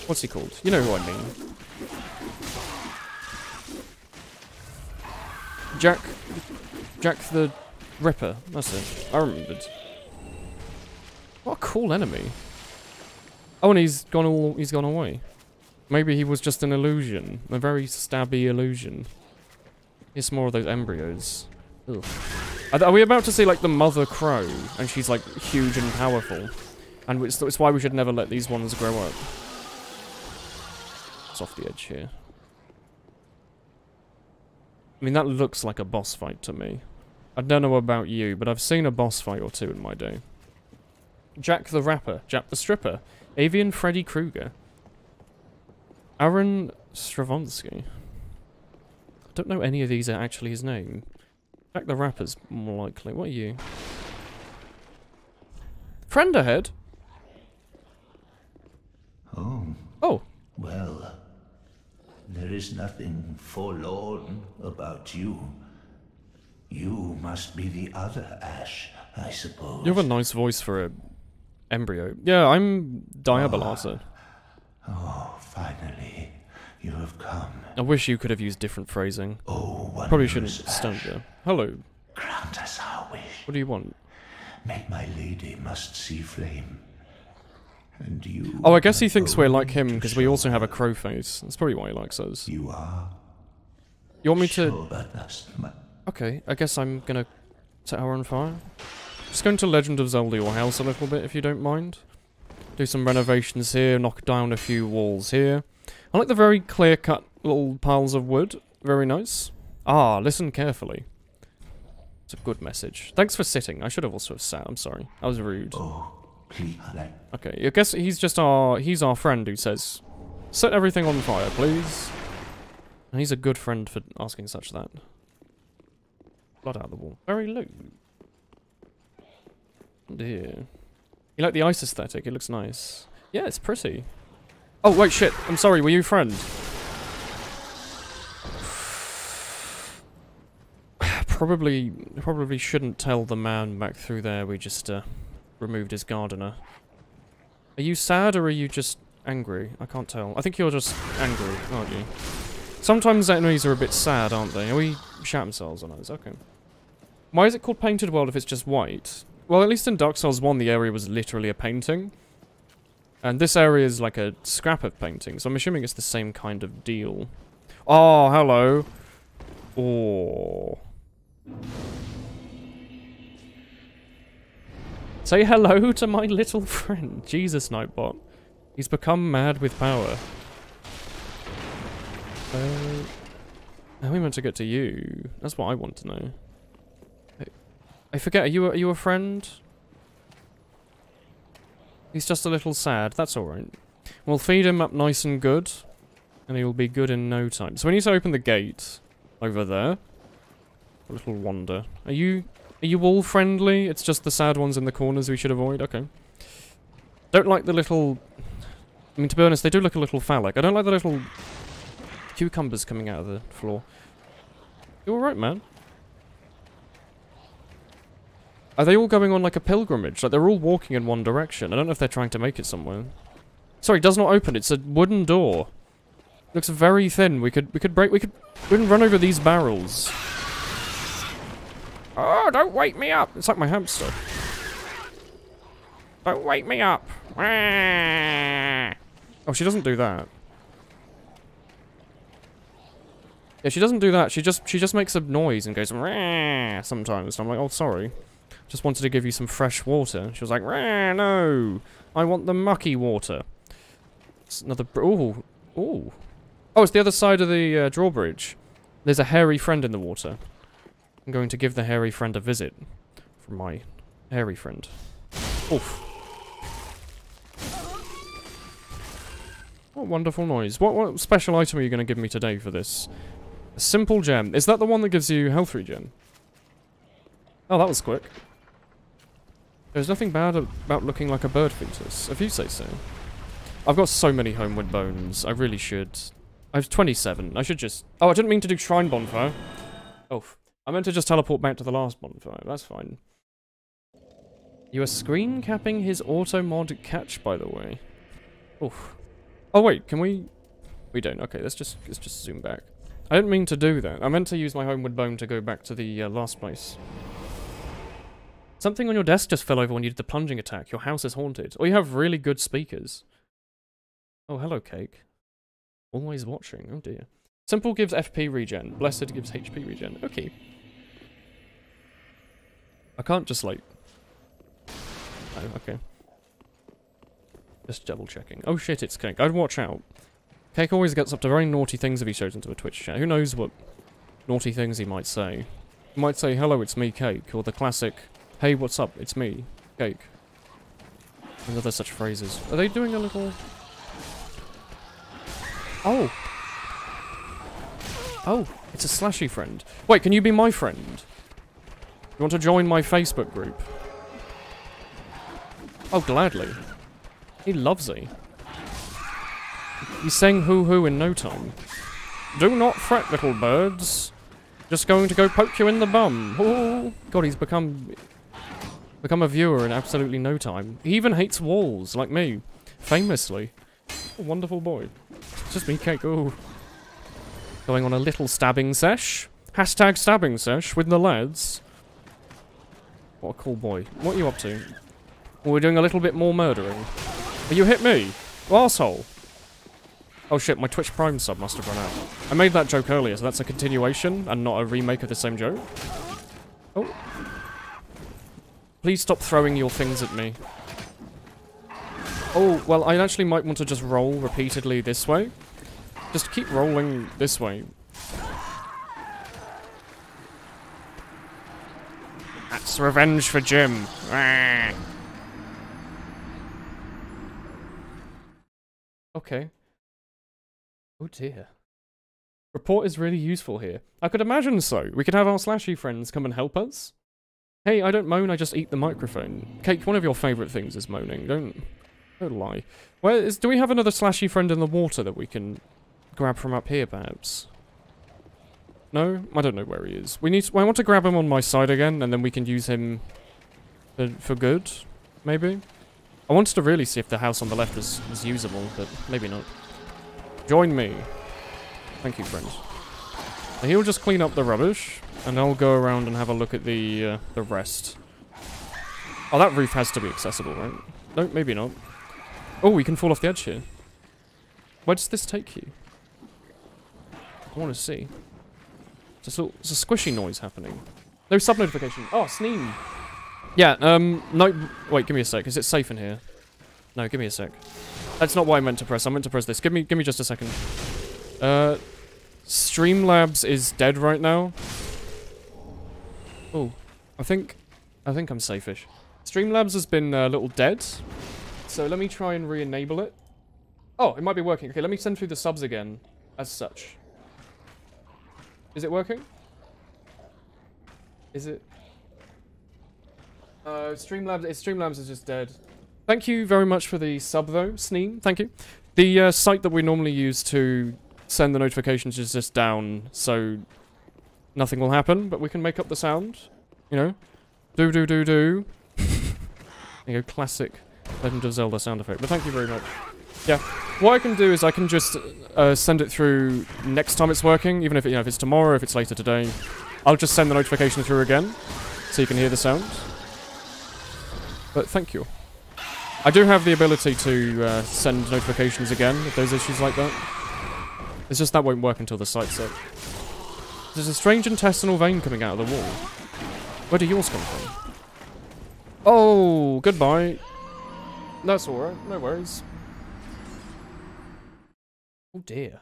What's he called? You know who I mean. Jack the Ripper. That's it. I remembered. What a cool enemy. Oh, and he's gone away. Maybe he was just an illusion. A very stabby illusion. It's more of those embryos. Ugh. Are we about to see, like, the mother crow? And she's, like, huge and powerful. And it's why we should never let these ones grow up. It's off the edge here. I mean, that looks like a boss fight to me. I don't know about you, but I've seen a boss fight or two in my day. Jack the Rapper. Jack the Stripper. Avian Freddy Krueger. Aaron Stravonsky. I don't know any of these are actually his name. Jack the Rapper's more likely. What are you? Friend ahead? Oh. Oh. Well, there is nothing forlorn about you. You must be the other Ash, I suppose. You have a nice voice for a embryo. Yeah, I'm Diabolata. Oh, finally, you have come. I wish you could have used different phrasing. Oh, Probably shouldn't wondrous stand Ash. there. Hello. Grant us our wish. What do you want? Make my lady must see flame. And you... Oh, I guess he thinks we're alone like him to because we show also have a her. crow face. That's probably why he likes us. You are. You want me to... Show us my... Okay, I guess I'm gonna set her on fire. Just going to Legend of Zelda your house a little bit, if you don't mind. Do some renovations here, knock down a few walls here. I like the very clear-cut little piles of wood. Very nice. Ah, listen carefully. It's a good message. Thanks for sitting. I should have also sat. I'm sorry. I was rude. Oh, please. Okay, I guess he's our friend who says, set everything on fire, please. And he's a good friend for asking such that. Blood out of the wall. Very low. Dear. You like the ice aesthetic? It looks nice. Yeah, it's pretty. Oh, wait, shit. I'm sorry, were you a friend? Probably shouldn't tell the man back through there we just, removed his gardener. Are you sad or are you just angry? I can't tell. I think you're just angry, aren't you? Sometimes enemies are a bit sad, aren't they? We shout themselves on us. Okay. Why is it called Painted World if it's just white? Well, at least in Dark Souls 1, the area was literally a painting. And this area is like a scrap of painting, so I'm assuming it's the same kind of deal. Oh, hello. Oh. Say hello to my little friend. Jesus, Nightbot. He's become mad with power. How are we meant to get to you? That's what I want to know. I forget, are you a friend? He's just a little sad, that's alright. We'll feed him up nice and good, and he'll be good in no time. So we need to open the gate over there. A little wander. Are you all friendly? It's just the sad ones in the corners we should avoid? Okay. Don't like the little... I mean, to be honest, they do look a little phallic. I don't like the little cucumbers coming out of the floor. You alright, man? Are they all going on like a pilgrimage? Like, they're all walking in one direction. I don't know if they're trying to make it somewhere. Sorry, it does not open. It's a wooden door. Looks very thin. We could run over these barrels. Oh, don't wake me up. It's like my hamster. Don't wake me up. Oh, she doesn't do that. Yeah, she doesn't do that. She just makes a noise and goes sometimes. And I'm like, oh, sorry. Just wanted to give you some fresh water. She was like, no, I want the mucky water. It's another, ooh. Oh, it's the other side of the drawbridge. There's a hairy friend in the water. I'm going to give the hairy friend a visit. From my hairy friend. Oof. What wonderful noise. What special item are you going to give me today for this? A simple gem. Is that the one that gives you health regen? Oh, that was quick. There's nothing bad about looking like a bird fetus, if you say so. I've got so many homeward bones. I really should. I have 27. I should just... Oh, I didn't mean to do shrine bonfire. Oh, I meant to just teleport back to the last bonfire. That's fine. You are screen capping his auto mod catch, by the way. Oof. Oh wait, can we? We don't. Okay, let's just zoom back. I didn't mean to do that. I meant to use my homeward bone to go back to the last place. Something on your desk just fell over when you did the plunging attack. Your house is haunted. Or you have really good speakers. Oh, hello, Cake. Always watching. Oh dear. Simple gives FP regen. Blessed gives HP regen. Okay. I can't just like... Oh, okay. Just double checking. Oh shit, it's Cake. I'd watch out. Cake always gets up to very naughty things if he shows into a Twitch chat. Who knows what naughty things he might say. He might say, hello, it's me, Cake. Or the classic, hey, what's up? It's me, Cake. And other such phrases. Are they doing a little... Oh. Oh, it's a slashy friend. Wait, can you be my friend? You want to join my Facebook group? Oh, gladly. He loves it. He's saying hoo-hoo in no time. Do not fret, little birds. Just going to go poke you in the bum. Oh, God, he's become a viewer in absolutely no time. He even hates walls, like me. Famously. A wonderful boy. It's just me, cake. Ooh. Going on a little stabbing sesh. Hashtag stabbing sesh with the lads. What a cool boy. What are you up to? Well, we're doing a little bit more murdering. Oh, you hit me? You arsehole. Oh shit, my Twitch Prime sub must have run out. I made that joke earlier, so that's a continuation and not a remake of the same joke. Oh. Please stop throwing your things at me. Oh, well, I actually might want to just roll repeatedly this way. Just keep rolling this way. That's revenge for Jim. Okay. Oh dear. Report is really useful here. I could imagine so. We could have our slashy friends come and help us. Hey, I don't moan, I just eat the microphone. Cake, one of your favourite things is moaning. Don't lie. Do we have another slashy friend in the water that we can grab from up here, perhaps? No? I don't know where he is. I want to grab him on my side again, and then we can use him for good, maybe? I wanted to really see if the house on the left is usable, but maybe not. Join me. Thank you, friends. Now he'll just clean up the rubbish, and I'll go around and have a look at the rest. Oh, that roof has to be accessible, right? No, maybe not. Oh, we can fall off the edge here. Where does this take you? I want to see. It's a squishy noise happening. No sub-notification. Oh, Sneem. Yeah, no, wait, give me a sec. Is it safe in here? No, give me a sec. That's not what I meant to press. I meant to press this. Give me just a second. Streamlabs is dead right now. Oh, I think I'm safe-ish. Streamlabs has been a little dead. So let me try and re-enable it. Oh, it might be working. Okay, let me send through the subs again, as such. Is it working? Is it? Streamlabs is just dead. Thank you very much for the sub, though, Sneem. Thank you. The site that we normally use to send the notifications is just down, so nothing will happen, but we can make up the sound. You know? Do. There you go, classic Legend of Zelda sound effect. But thank you very much. Yeah. What I can do is I can just send it through next time it's working, even if if it's tomorrow, if it's later today. I'll just send the notification through again, so you can hear the sound. But thank you. I do have the ability to send notifications again if there's issues like that. It's just that won't work until the site's up. There's a strange intestinal vein coming out of the wall. Where do yours come from? Oh, goodbye. That's alright, no worries. Oh dear.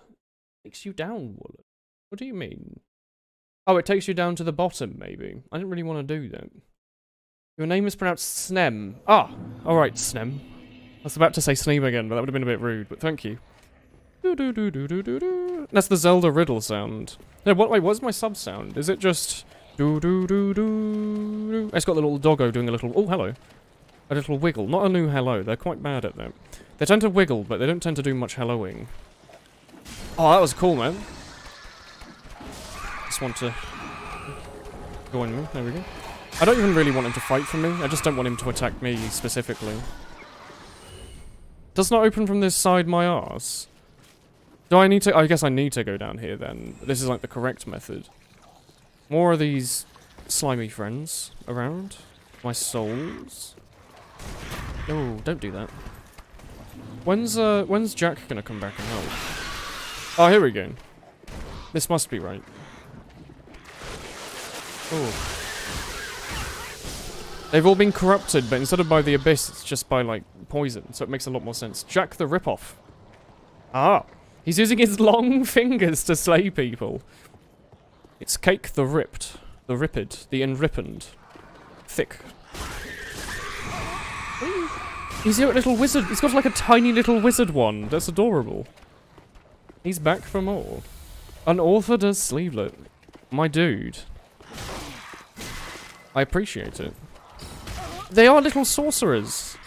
It takes you down, Woolen. What do you mean? Oh, it takes you down to the bottom, maybe. I didn't really want to do that. Your name is pronounced Snem. Ah, alright, Snem. I was about to say Sneem again, but that would have been a bit rude, but thank you. That's the Zelda riddle sound. No, wait, what's my sub sound? Is it just do? It's got the little doggo doing a little, oh, hello. A little wiggle. Not a new hello, they're quite bad at that. They tend to wiggle, but they don't tend to do much helloing. Oh, that was cool, man. Just want to join me. There we go. I don't even really want him to fight for me. I just don't want him to attack me specifically. Does not open from this side my arse. Do I need to? I guess I need to go down here then. This is like the correct method. More of these slimy friends around. My souls. Oh, don't do that. When's Jack gonna come back and help? Oh, here we go. This must be right. Oh. They've all been corrupted, but instead of by the abyss, it's just by, like, poison, so it makes a lot more sense. Jack the Ripoff. Ah. He's using his long fingers to slay people. It's Cake the Ripped. The Ripped. The Enrippened. Thick. He's a little wizard. He's got, like, a tiny little wizard wand. That's adorable. He's back for more. Unauthored as Sleevelet. My dude. I appreciate it. They are little sorcerers.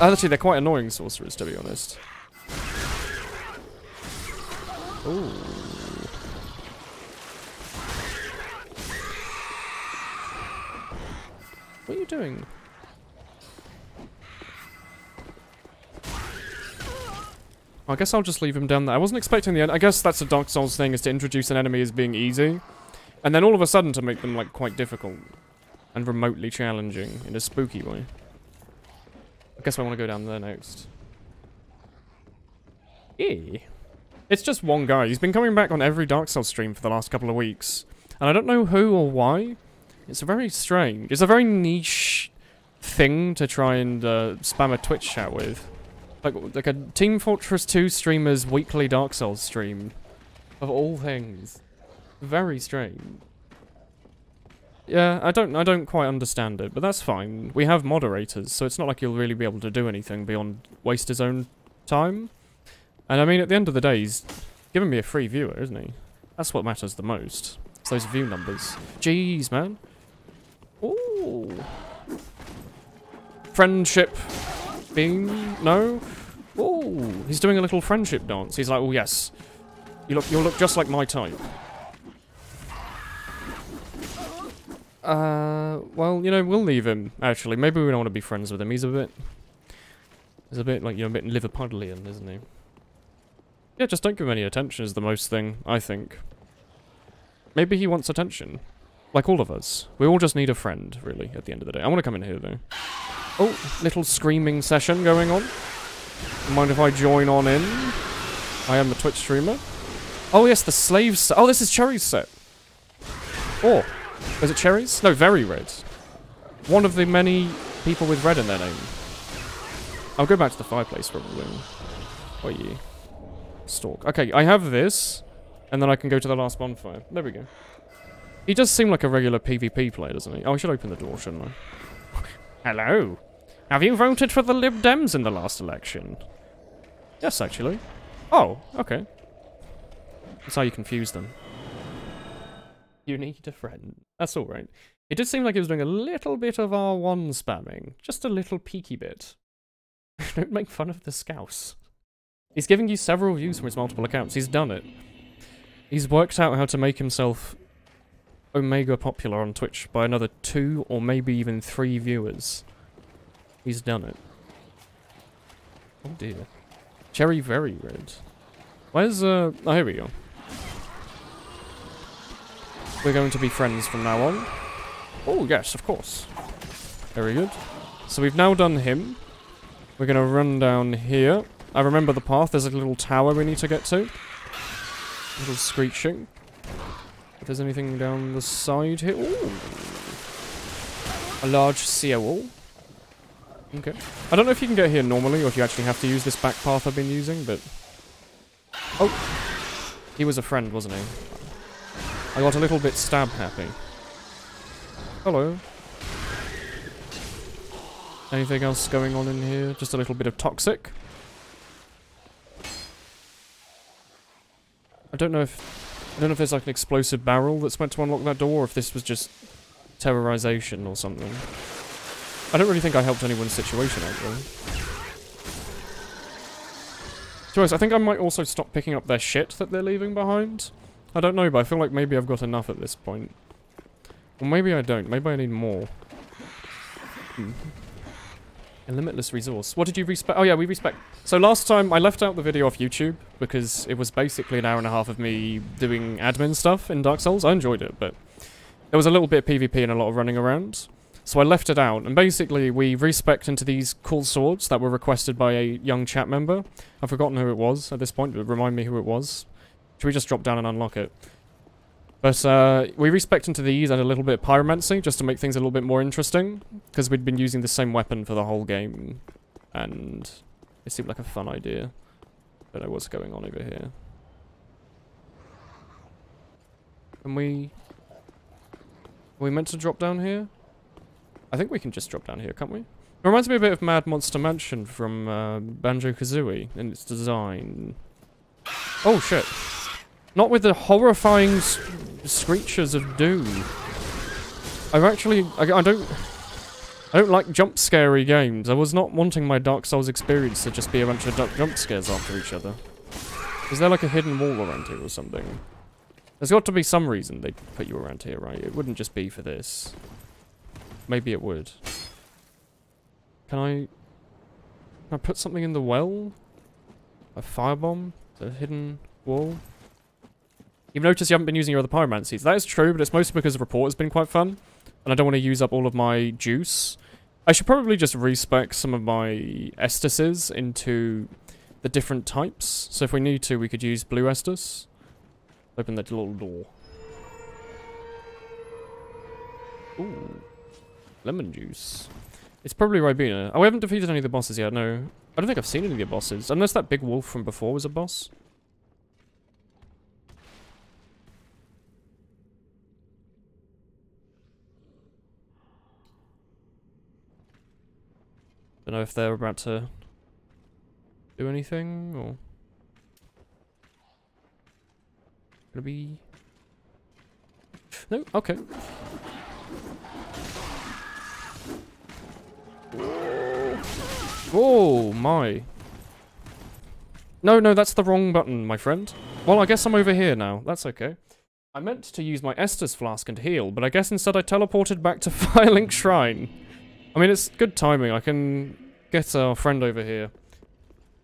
Actually, they're quite annoying sorcerers, to be honest. Ooh. What are you doing? I guess I'll just leave him down there. I wasn't expecting the end. I guess that's a Dark Souls thing, is to introduce an enemy as being easy. And then all of a sudden to make them, like, quite difficult. And remotely challenging in a spooky way. I guess I want to go down there next. It's just one guy. He's been coming back on every Dark Souls stream for the last couple of weeks. And I don't know who or why. It's very strange. It's a very niche thing to try and spam a Twitch chat with. Like a Team Fortress 2 streamer's weekly Dark Souls stream. Of all things. Very strange. Yeah, I don't quite understand it, but that's fine. We have moderators, so it's not like he'll really be able to do anything beyond waste his own time. And I mean, at the end of the day, he's giving me a free viewer, isn't he? That's what matters the most. It's those view numbers. Jeez, man. Ooh. Friendship beam? No? Ooh. He's doing a little friendship dance. He's like, oh yes. You'll look just like my type. Well, you know, we'll leave him, actually. Maybe we don't want to be friends with him. He's a bit, like, you know, a bit Liverpudlian, isn't he? Yeah, just don't give him any attention is the most thing, I think. Maybe he wants attention. Like all of us. We all just need a friend, really, at the end of the day. I want to come in here, though. Oh, little screaming session going on. Mind if I join on in? I am a Twitch streamer. Oh, yes, the slaves set. Oh, this is Cherry's set. Oh. Is it Cherries? No, Very Red. One of the many people with red in their name. I'll go back to the fireplace, probably. Oh, yeah. Stalk. Okay, I have this. And then I can go to the last bonfire. There we go. He does seem like a regular PvP player, doesn't he? Oh, I should open the door, shouldn't I? Hello. Have you voted for the Lib Dems in the last election? Yes, actually. Oh, okay. That's how you confuse them. You need a friend. That's alright. It did seem like he was doing a little bit of R1 spamming. Just a little peeky bit. Don't make fun of the scouse. He's giving you several views from his multiple accounts. He's done it. He's worked out how to make himself omega popular on Twitch by another 2 or maybe even 3 viewers. He's done it. Oh dear. Cherry Very Red. Where's, oh, here we go. We're going to be friends from now on. Oh, yes, of course. Very good. So we've now done him. We're going to run down here. I remember the path. There's a little tower we need to get to. A little screeching. If there's anything down the side here. Ooh. A large sea wall. Okay. I don't know if you can get here normally or if you actually have to use this back path I've been using, but... Oh! He was a friend, wasn't he? I got a little bit stab happy. Hello. Anything else going on in here? Just a little bit of toxic. I don't know if there's like an explosive barrel that's meant to unlock that door, or if this was just terrorization or something. I don't really think I helped anyone's situation out there. Joyce, I think I might also stop picking up their shit that they're leaving behind. I don't know, but I feel like maybe I've got enough at this point. Or maybe I don't. Maybe I need more. A limitless resource. What did you respec? Oh yeah, we respec. So last time I left out the video off YouTube because it was basically an hour and a half of me doing admin stuff in Dark Souls. I enjoyed it, but there was a little bit of PvP and a lot of running around. So I left it out, and basically we respec'd into these cool swords that were requested by a young chat member. I've forgotten who it was at this point, but remind me who it was. Should we just drop down and unlock it? But we respec'd into these and a little bit of pyromancy, just to make things a little bit more interesting, because we'd been using the same weapon for the whole game, and it seemed like a fun idea. Don't know what's going on over here. Are we meant to drop down here? I think we can just drop down here, can't we? It reminds me a bit of Mad Monster Mansion from Banjo-Kazooie in its design. Oh shit. Not with the horrifying screeches of doom. I don't like jump scary games. I was not wanting my Dark Souls experience to just be a bunch of jump scares after each other. Is there like a hidden wall around here or something? There's got to be some reason they put you around here, right? It wouldn't just be for this. maybe it would. Can I put something in the well? A firebomb? A hidden wall? You've noticed you haven't been using your other pyromancies. That is true, but it's mostly because the report has been quite fun. And I don't want to use up all of my juice. I should probably just respec some of my estases into the different types. So if we need to, we could use blue estus. Open that little door. Ooh. Lemon juice. It's probably Ribena. Oh, we haven't defeated any of the bosses yet, no. I don't think I've seen any of the bosses. Unless that big wolf from before was a boss. Don't know if they're about to do anything, or... Gonna be... No? Okay. Oh my. No, that's the wrong button, my friend. Well, I guess I'm over here now. That's okay. I meant to use my Estus flask and heal, but I guess instead I teleported back to Firelink Shrine. I mean, it's good timing. I can get our friend over here.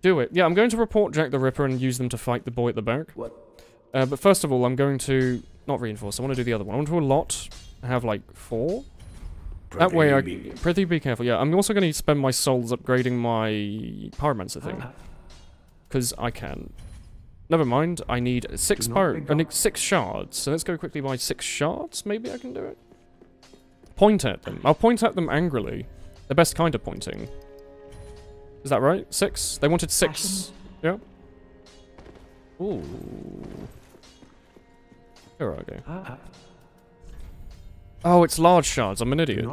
Do it. Yeah, I'm going to report Jack the Ripper and use them to fight the boy at the back. What? But first of all, I'm going to... Not reinforce. I want to do the other one. I want to allot. I have like 4. That way I... Pretty be careful. Yeah, I'm also going to spend my souls upgrading my Pyromancer thing. Because I can. Never mind. I need 6 shards. So let's go quickly buy 6 shards. Maybe I can do it. Point at them. I'll point at them angrily. The best kind of pointing. Is that right? 6? They wanted 6. Yeah. Ooh. Here I go. Oh, it's large shards. I'm an idiot.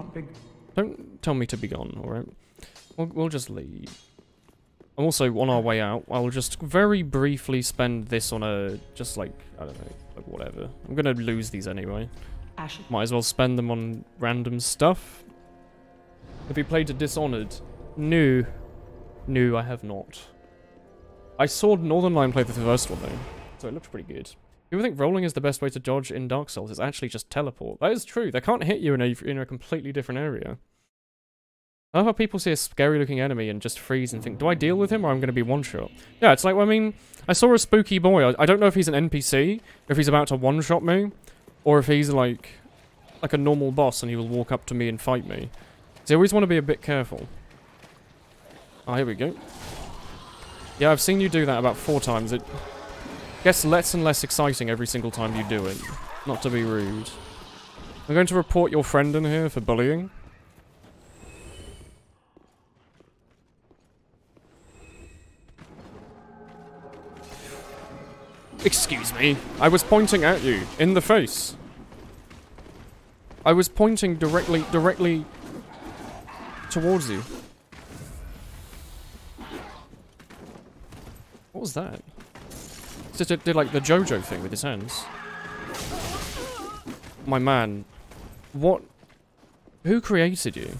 Don't tell me to be gone, alright? We'll just leave. I'm also on our way out. I'll just very briefly spend this on a... Just like, I don't know, like whatever. I'm gonna lose these anyway. Might as well spend them on random stuff. Have you played Dishonored? No. No, I have not. I saw Northernlion play the first one though, so it looked pretty good. People think rolling is the best way to dodge in Dark Souls. It's actually just teleport. That is true. They can't hit you in a completely different area. I love how people see a scary-looking enemy and just freeze and think, do I deal with him or I'm going to be one-shot? Yeah, it's like, I mean, I saw a spooky boy. I don't know if he's an NPC, if he's about to one-shot me, or if he's like a normal boss and he will walk up to me and fight me. So you always want to be a bit careful. Oh, here we go. Yeah, I've seen you do that about 4 times. It gets less and less exciting every single time you do it. Not to be rude. I'm going to report your friend in here for bullying. Excuse me. I was pointing at you. In the face. I was pointing directly towards you. What was that? Did like the JoJo thing with his hands. My man. What? Who created you?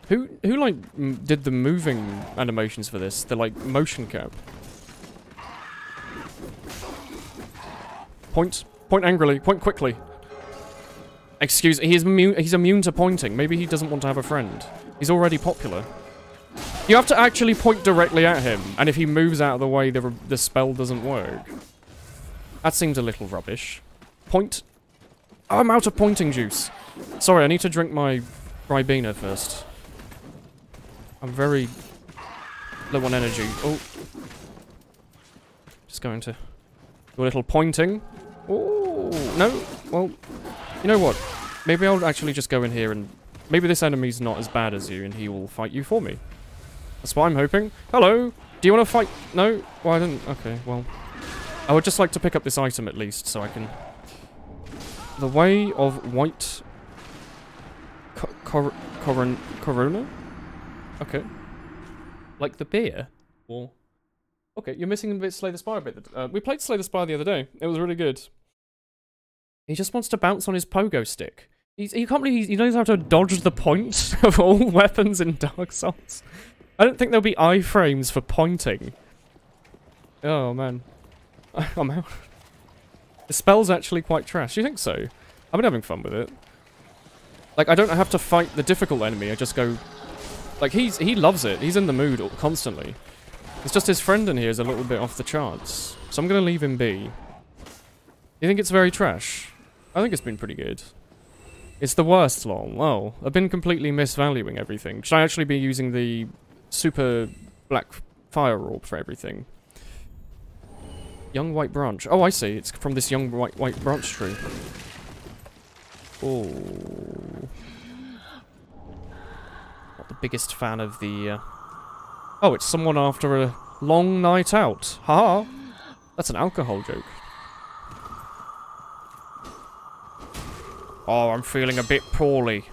Who like did the moving animations for this? The like motion cap. Point angrily. Point quickly. Excuse. He's immune to pointing. Maybe he doesn't want to have a friend. He's already popular. You have to actually point directly at him, and if he moves out of the way, the spell doesn't work. That seems a little rubbish. Point. Oh, I'm out of pointing juice. Sorry, I need to drink my Ribena first. I'm very low on energy. Oh. Just going to do a little pointing. Oh, no. Well, you know what? Maybe I'll actually just go in here and... Maybe this enemy's not as bad as you, and he will fight you for me. That's what I'm hoping. Hello? Do you want to fight? No? Well, I didn't. Okay, well. I would just like to pick up this item at least, so I can... The Way of White... Corona? Okay. Like the beer? Or... Okay, you're missing a bit Slay the Spire bit. We played Slay the Spire the other day. It was really good. He just wants to bounce on his pogo stick. He can't believe he knows how to dodge the point of all weapons in Dark Souls. I don't think there'll be iframes for pointing. Oh, man. I'm out. The spell's actually quite trash. You think so? I've been having fun with it. Like, I don't have to fight the difficult enemy, I just go... Like, he loves it. He's in the mood constantly. It's just his friend in here is a little bit off the charts. So I'm gonna leave him be. You think it's very trash? I think it's been pretty good. It's the worst, lol. Well, I've been completely misvaluing everything. Should I actually be using the super black fire orb for everything? Young white branch. Oh, I see. It's from this young white branch tree. Oh. Not the biggest fan of the... Oh, it's someone after a long night out. Haha. That's an alcohol joke. Oh, I'm feeling a bit poorly.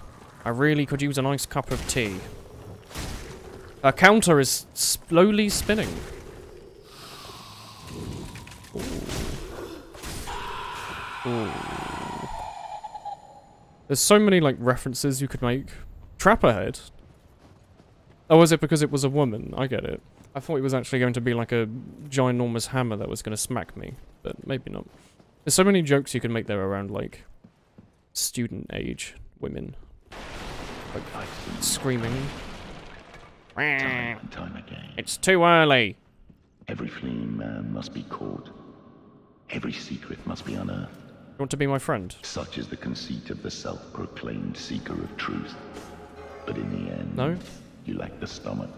I really could use a nice cup of tea. Our counter is slowly spinning. Ooh. Ooh. There's so many, like, references you could make. Trapperhead. Oh, is it because it was a woman? I get it. I thought it was actually going to be like a ginormous hammer that was going to smack me. But maybe not. There's so many jokes you can make there around, like... student age women, like screaming. Time and time again. It's too early. Every fleeing man must be caught. Every secret must be unearthed. You want to be my friend? Such is the conceit of the self-proclaimed seeker of truth. But in the end, no, you lack the stomach.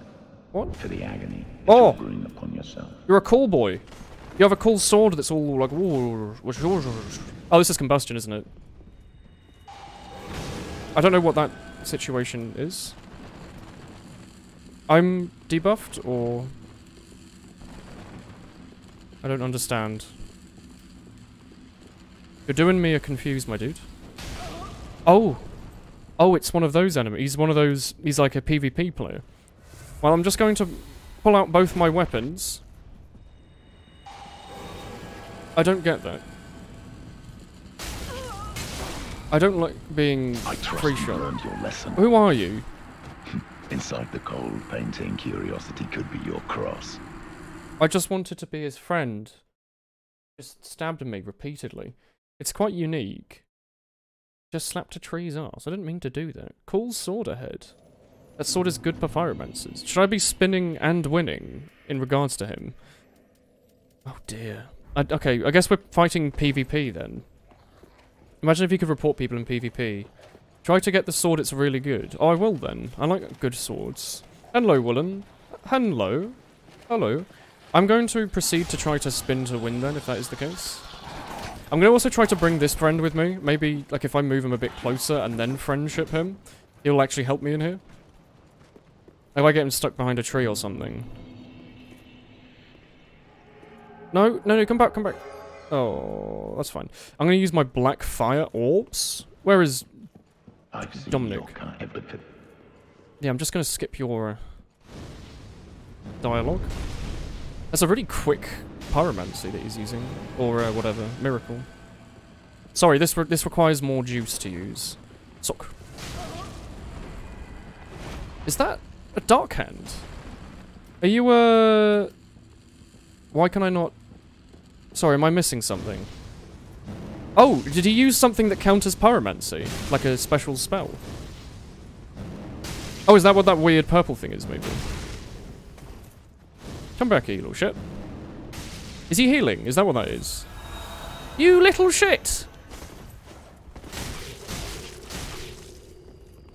What? For the agony that Oh, you'll bring upon yourself. You're a cool boy. You have a cool sword that's all like. Oh, this is combustion, isn't it? I don't know what that situation is. I'm debuffed, or... I don't understand. You're doing me a confuse, my dude. Oh! Oh, it's one of those enemies. He's one of those... He's like a PvP player. Well, I'm just going to pull out both my weapons. I don't get that. I don't like being free-shot. Learned your lesson. Who are you? Inside the cold painting, curiosity could be your cross. I just wanted to be his friend. Just stabbed me repeatedly. It's quite unique. Just slapped a tree's ass. I didn't mean to do that. Cool sword ahead. That sword is good for pyromancers. Should I be spinning and winning in regards to him? Oh dear. Okay, I guess we're fighting PvP then. Imagine if you could report people in PvP. Try to get the sword, it's really good. Oh, I will then. I like good swords. Hello, Woolen. Hello. Hello. I'm going to proceed to try to spin to win then, if that is the case. I'm going to also try to bring this friend with me. Maybe, like, if I move him a bit closer and then friendship him, he'll actually help me in here. If I get him stuck behind a tree or something. No, no, no, come back, come back. Oh, that's fine. I'm going to use my black fire orbs. Where is Dominic? Yeah, I'm just going to skip your dialogue. That's a really quick pyromancy that he's using. Or whatever. Miracle. Sorry, this requires more juice to use. Sock. Is that a dark hand? Are you why can I not... Sorry, am I missing something? Oh, did he use something that counters pyromancy? Like a special spell? Oh, is that what that weird purple thing is, maybe? Come back here, you little shit. Is he healing? Is that what that is? You little shit!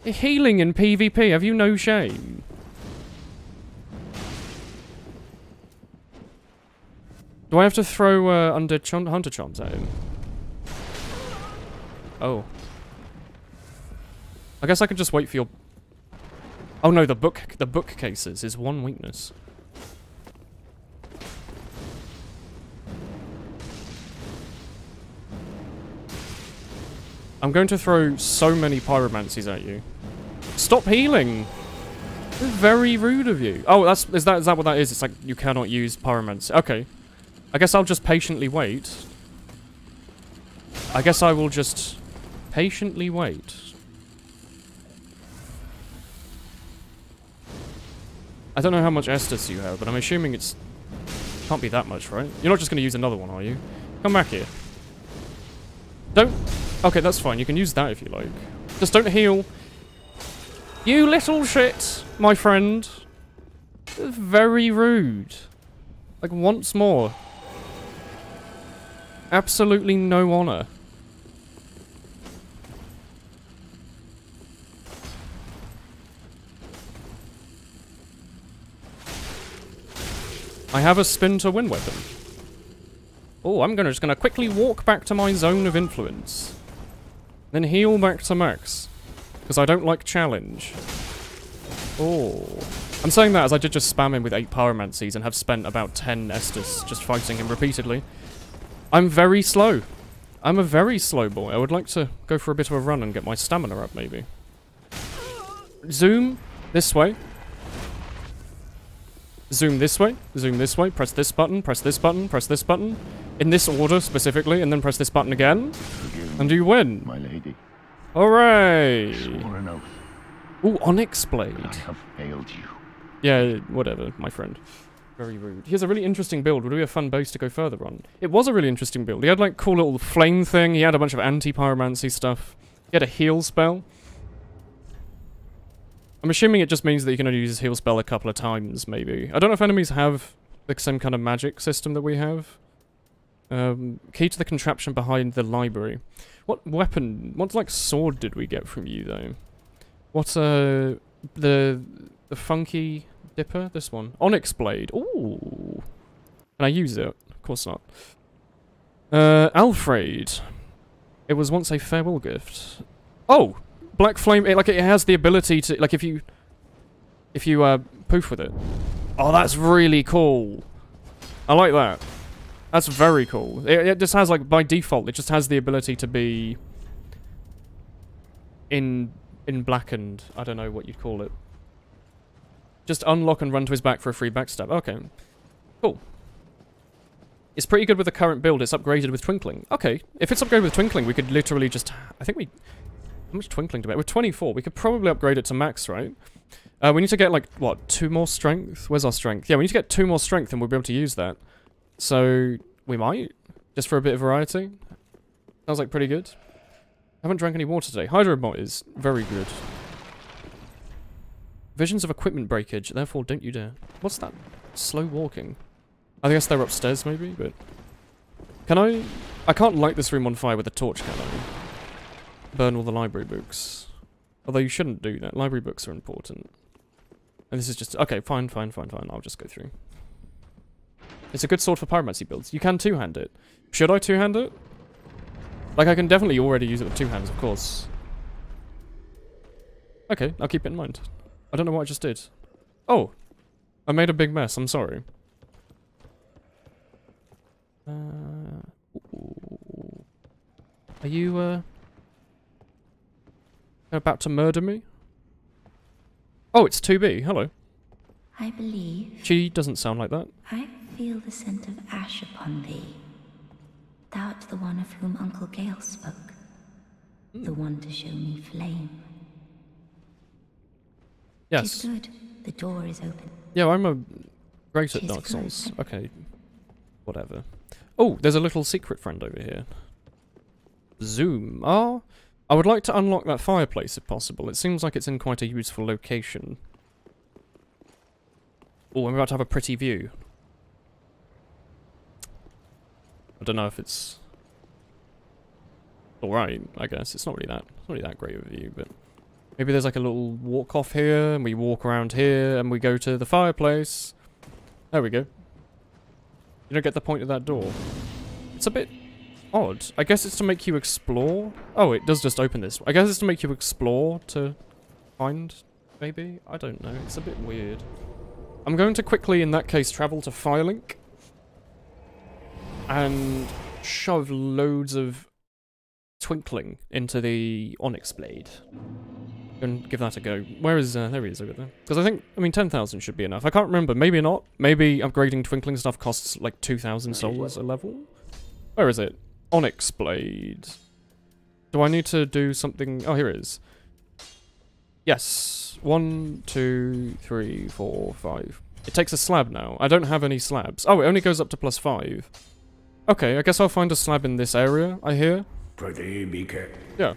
You're healing in PvP, have you no shame? Do I have to throw Hunter Charms at him? Oh. I guess I can just wait for your... Oh no, the bookcases is one weakness. I'm going to throw so many pyromancies at you. Stop healing! That's very rude of you. Oh, is that what that is? It's like you cannot use pyromancy. Okay. I guess I'll just patiently wait. I guess I will just patiently wait. I don't know how much Estus you have, but I'm assuming it's... Can't be that much, right? You're not just going to use another one, are you? Come back here. Don't... Okay, that's fine. You can use that if you like. Just don't heal. You little shit, my friend. Very rude. Like, once more. Absolutely no honor. I have a spin to win weapon. Oh, I'm just gonna quickly walk back to my zone of influence. Then heal back to max. Because I don't like challenge. Oh. I'm saying that as I did just spam him with 8 pyromancies and have spent about 10 Estus just fighting him repeatedly. I'm very slow. I'm a very slow boy. I would like to go for a bit of a run and get my stamina up, maybe. Zoom this way. Zoom this way. Zoom this way. Press this button. Press this button. Press this button. In this order, specifically. And then press this button again. And you win. My lady. Hooray! Swore an oath. Ooh, Onyx Blade. I have failed you. Yeah, whatever, my friend. Very rude. He has a really interesting build. Would be a fun base to go further on. It was a really interesting build. He had, like, cool little flame thing. He had a bunch of anti-pyromancy stuff. He had a heal spell. I'm assuming it just means that you can only use his heal spell a couple of times, maybe. I don't know if enemies have the same kind of magic system that we have. Key to the contraption behind the library. What weapon, what, like, sword did we get from you, though? What's, the funky dipper? This one. Onyx Blade. Ooh. Can I use it? Of course not. Alfred. It was once a farewell gift. Oh! Black Flame, it has the ability to, like, if you poof with it. Oh, that's really cool. I like that. That's very cool. It just has, like, by default, it just has the ability to be in blackened. I don't know what you'd call it. Just unlock and run to his back for a free backstab. Okay. Cool. It's pretty good with the current build. It's upgraded with Twinkling. Okay. If it's upgraded with Twinkling, we could literally just... I think we... How much Twinkling do we have? We're 24. We could probably upgrade it to max, right? We need to get, like, what, 2 more strength? Where's our strength? Yeah, we need to get 2 more strength and we'll be able to use that. So, we might. Just for a bit of variety. Sounds like pretty good. Haven't drank any water today. Hydrobot is very good. Visions of equipment breakage, therefore don't you dare. What's that? Slow walking. I guess they're upstairs, maybe, but... Can I... I can't light this room on fire with a torch, can I? Burn all the library books. Although you shouldn't do that. Library books are important. And this is just... Okay, fine. I'll just go through. It's a good sword for pyromancy builds. You can two-hand it. Should I two-hand it? Like, I can definitely already use it with 2 hands, of course. Okay, I'll keep it in mind. I don't know what I just did. Oh! I made a big mess, I'm sorry. Are you, about to murder me? Oh, it's 2B. Hello. I believe. She doesn't sound like that. I feel the scent of ash upon thee. Thou art the one of whom Uncle Gale spoke. The one to show me flame. Yes. 'Tis good. The door is open. Yeah, I'm a great at 'Tis Dark Souls. good. Okay. Whatever. Oh, there's a little secret friend over here. Zoom. Oh, I would like to unlock that fireplace if possible. It seems like it's in quite a useful location. Oh, I'm about to have a pretty view. I don't know if it's alright, I guess. It's not really that great of a view, but maybe there's like a little walk off here, and we walk around here, and we go to the fireplace. There we go. You don't get the point of that door. It's a bit odd. I guess it's to make you explore. Oh, it does just open this. I guess it's to make you explore to find, maybe? I don't know. It's a bit weird. I'm going to quickly, in that case, travel to Firelink and shove loads of Twinkling into the Onyx Blade. And give that a go. Where is, there he is over there. Because I think, 10,000 should be enough. I can't remember. Maybe not. Maybe upgrading Twinkling stuff costs like 2,000 souls a level. Where is it? Onyx Blade. Do I need to do something? Oh, here it is. Yes. 1, 2, 3, 4, 5. It takes a slab now. I don't have any slabs. Oh, it only goes up to +5. Okay, I guess I'll find a slab in this area, I hear. Prithee, be careful. Yeah.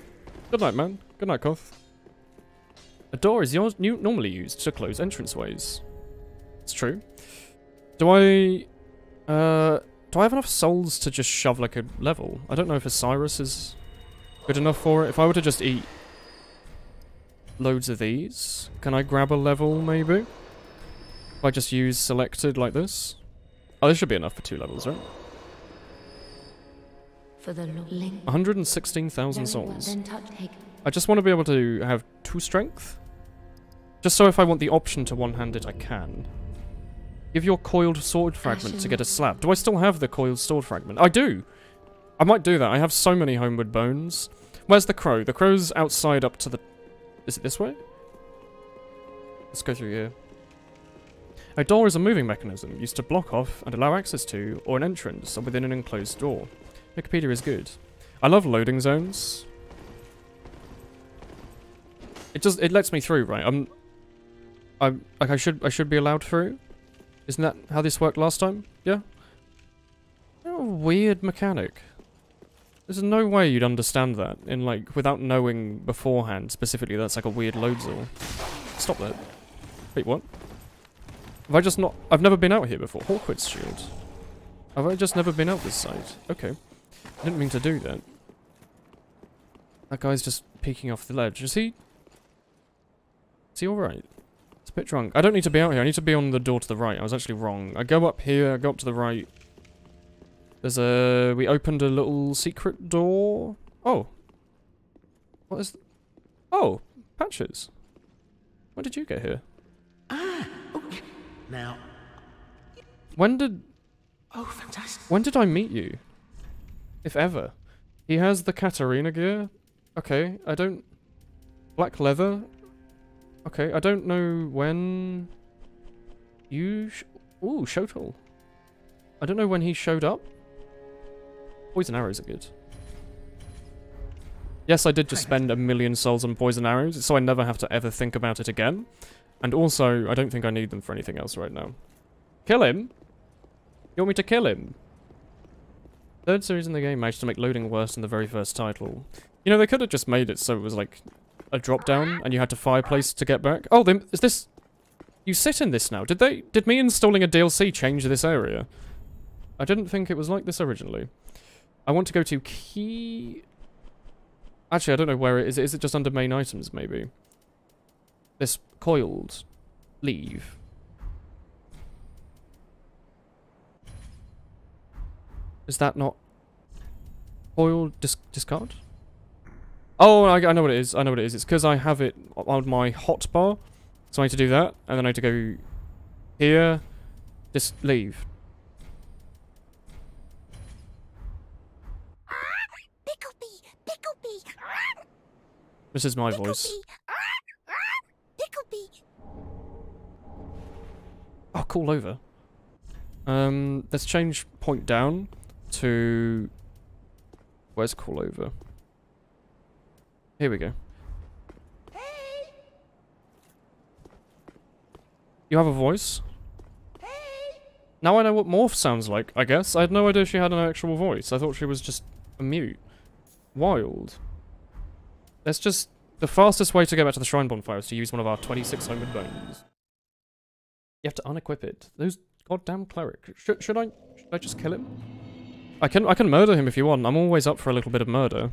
Good night, man. Good night, Koth. A door is normally used to close entranceways. It's true. Do I have enough souls to just shove like a level? I don't know if Osiris is good enough for it. If I were to just eat loads of these, can I grab a level maybe? If I just use selected like this? Oh, this should be enough for 2 levels, right? For the 116,000 souls. I just want to be able to have 2 strength. Just so if I want the option to one-hand it, I can. Give your coiled sword fragment to get a slab. Do I still have the coiled sword fragment? I do! I might do that. I have so many homeward bones. Where's the crow? The crow's outside up to the... Is it this way? Let's go through here. A door is a moving mechanism used to block off and allow access to, or an entrance within an enclosed door. Wikipedia is good. I love loading zones. It lets me through, right? Like I should be allowed through. Isn't that how this worked last time? Yeah. Oh, weird mechanic. There's no way you'd understand that in like without knowing beforehand. Specifically, that's like a weird load zone. Stop that. Wait, what? Have I just not? I've never been out here before. Hawkwood's shield. Have I just never been out this side? Okay. I didn't mean to do that. That guy's just peeking off the ledge. Is he alright? It's a bit drunk. I don't need to be out here. I need to be on the door to the right. I was actually wrong. I go up here, I go up to the right. There's a... We opened a little secret door. Oh. What is... Oh, Patches. When did you get here? Ah, okay. Now... When did... Oh, fantastic. When did I meet you? If ever. He has the Katarina gear. Okay, I don't... Black leather. Okay, I don't know when... You... Ooh, Shotel. I don't know when he showed up. Poison arrows are good. Yes, I did just spend 1,000,000 souls on poison arrows, so I never have to ever think about it again. And also, I don't think I need them for anything else right now. Kill him? You want me to kill him? Third series in the game managed to make loading worse than the very first title. You know, they could have just made it so it was like a drop down and you had to fireplace to get back. Oh, is this... You sit in this now. Did me installing a DLC change this area? I didn't think it was like this originally. I want to go to key... Actually, I don't know where it is. Is it just under main items, maybe? This coiled leave. Is that not... Coiled discard? Oh, I know what it is. I know what it is. It's because I have it on my hotbar. So I need to do that. And then I need to go here. Just leave. This is my voice. Oh, call over. Let's change point down to... Where's call over? Here we go. Hey. You have a voice? Hey. Now I know what Morph sounds like, I guess. I had no idea she had an actual voice. I thought she was just a mute. Wild. That's just... The fastest way to get back to the Shrine Bonfire is to use one of our 26 homeward bones. You have to unequip it. Those goddamn cleric. Should I just kill him? I can murder him if you want. I'm always up for a little bit of murder.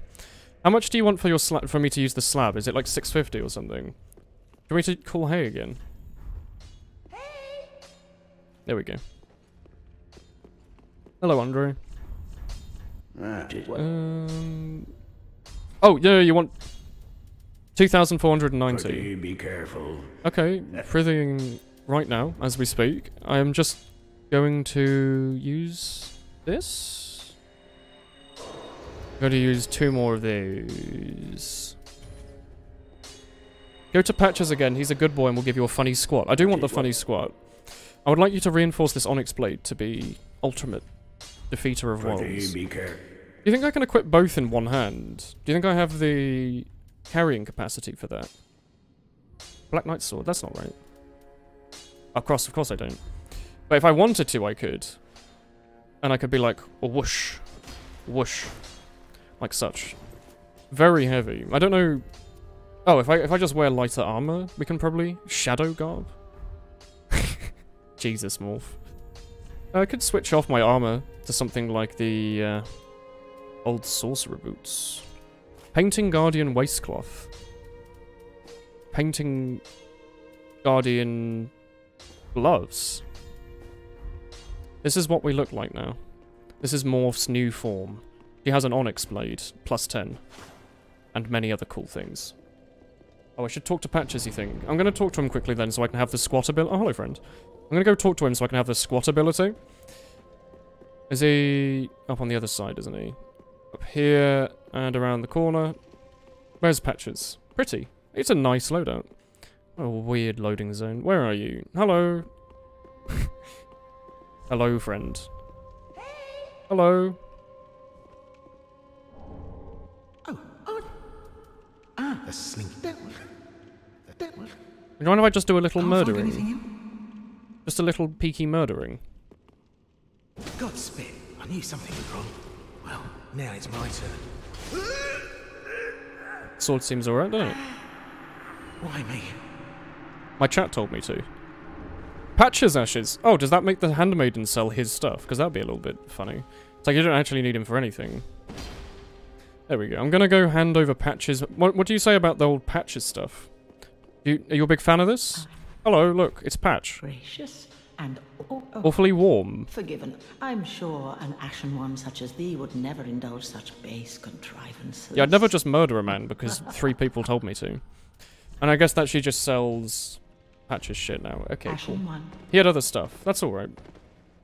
How much do you want for your for me to use the slab? Is it like 650 or something? Do you want me to call Hay again? Hey. There we go. Hello, Andre. Oh, yeah, you want 2,490. Be careful. Okay, prithing right now as we speak. I am just going to use this. I'm going to use 2 more of these. Go to Patches again. He's a good boy and will give you a funny squat. I do want the funny squat. I would like you to reinforce this Onyx Blade to be ultimate defeater of worlds. Do you think I can equip both in one hand? Do you think I have the carrying capacity for that? Black Knight Sword, that's not right. Of course I don't. But if I wanted to, I could. And I could be like, whoosh, whoosh, like such. Very heavy. I don't know... Oh, if I just wear lighter armor, we can probably... Shadow garb? Jesus, Morph. I could switch off my armor to something like the old sorcerer boots. Painting Guardian waistcloth. Painting Guardian gloves. This is what we look like now. This is Morph's new form. He has an onyx blade, +10. And many other cool things. Oh, I should talk to Patches, you think? I'm going to talk to him quickly then so I can have the squat ability. Oh, hello, friend. I'm going to go talk to him so I can have the squat ability. Is he... up on the other side, isn't he? Up here and around the corner. Where's Patches? Pretty. It's a nice loadout. Oh, weird loading zone. Where are you? Hello. Hello, friend. Hello. The slinky devil. The devil. You mind if I just do a little murdering? Just a little peaky murdering. God spit. I knew something was wrong. Well, now it's my turn. Sword seems alright, doesn't it? Why me? My chat told me to. Patches Ashes. Oh, does that make the handmaiden sell his stuff? Because that'd be a little bit funny. It's like you don't actually need him for anything. There we go. I'm gonna go hand over Patches. What do you say about the old Patches stuff? Are you a big fan of this? Hello, look, it's Patch. Gracious and Awfully warm. forgiven. I'm sure an ashen one such as thee would never indulge such base contrivances. Yeah, I'd never just murder a man because 3 people told me to. And I guess that she just sells Patches shit now. Okay, cool. Ashen one. He had other stuff. That's alright.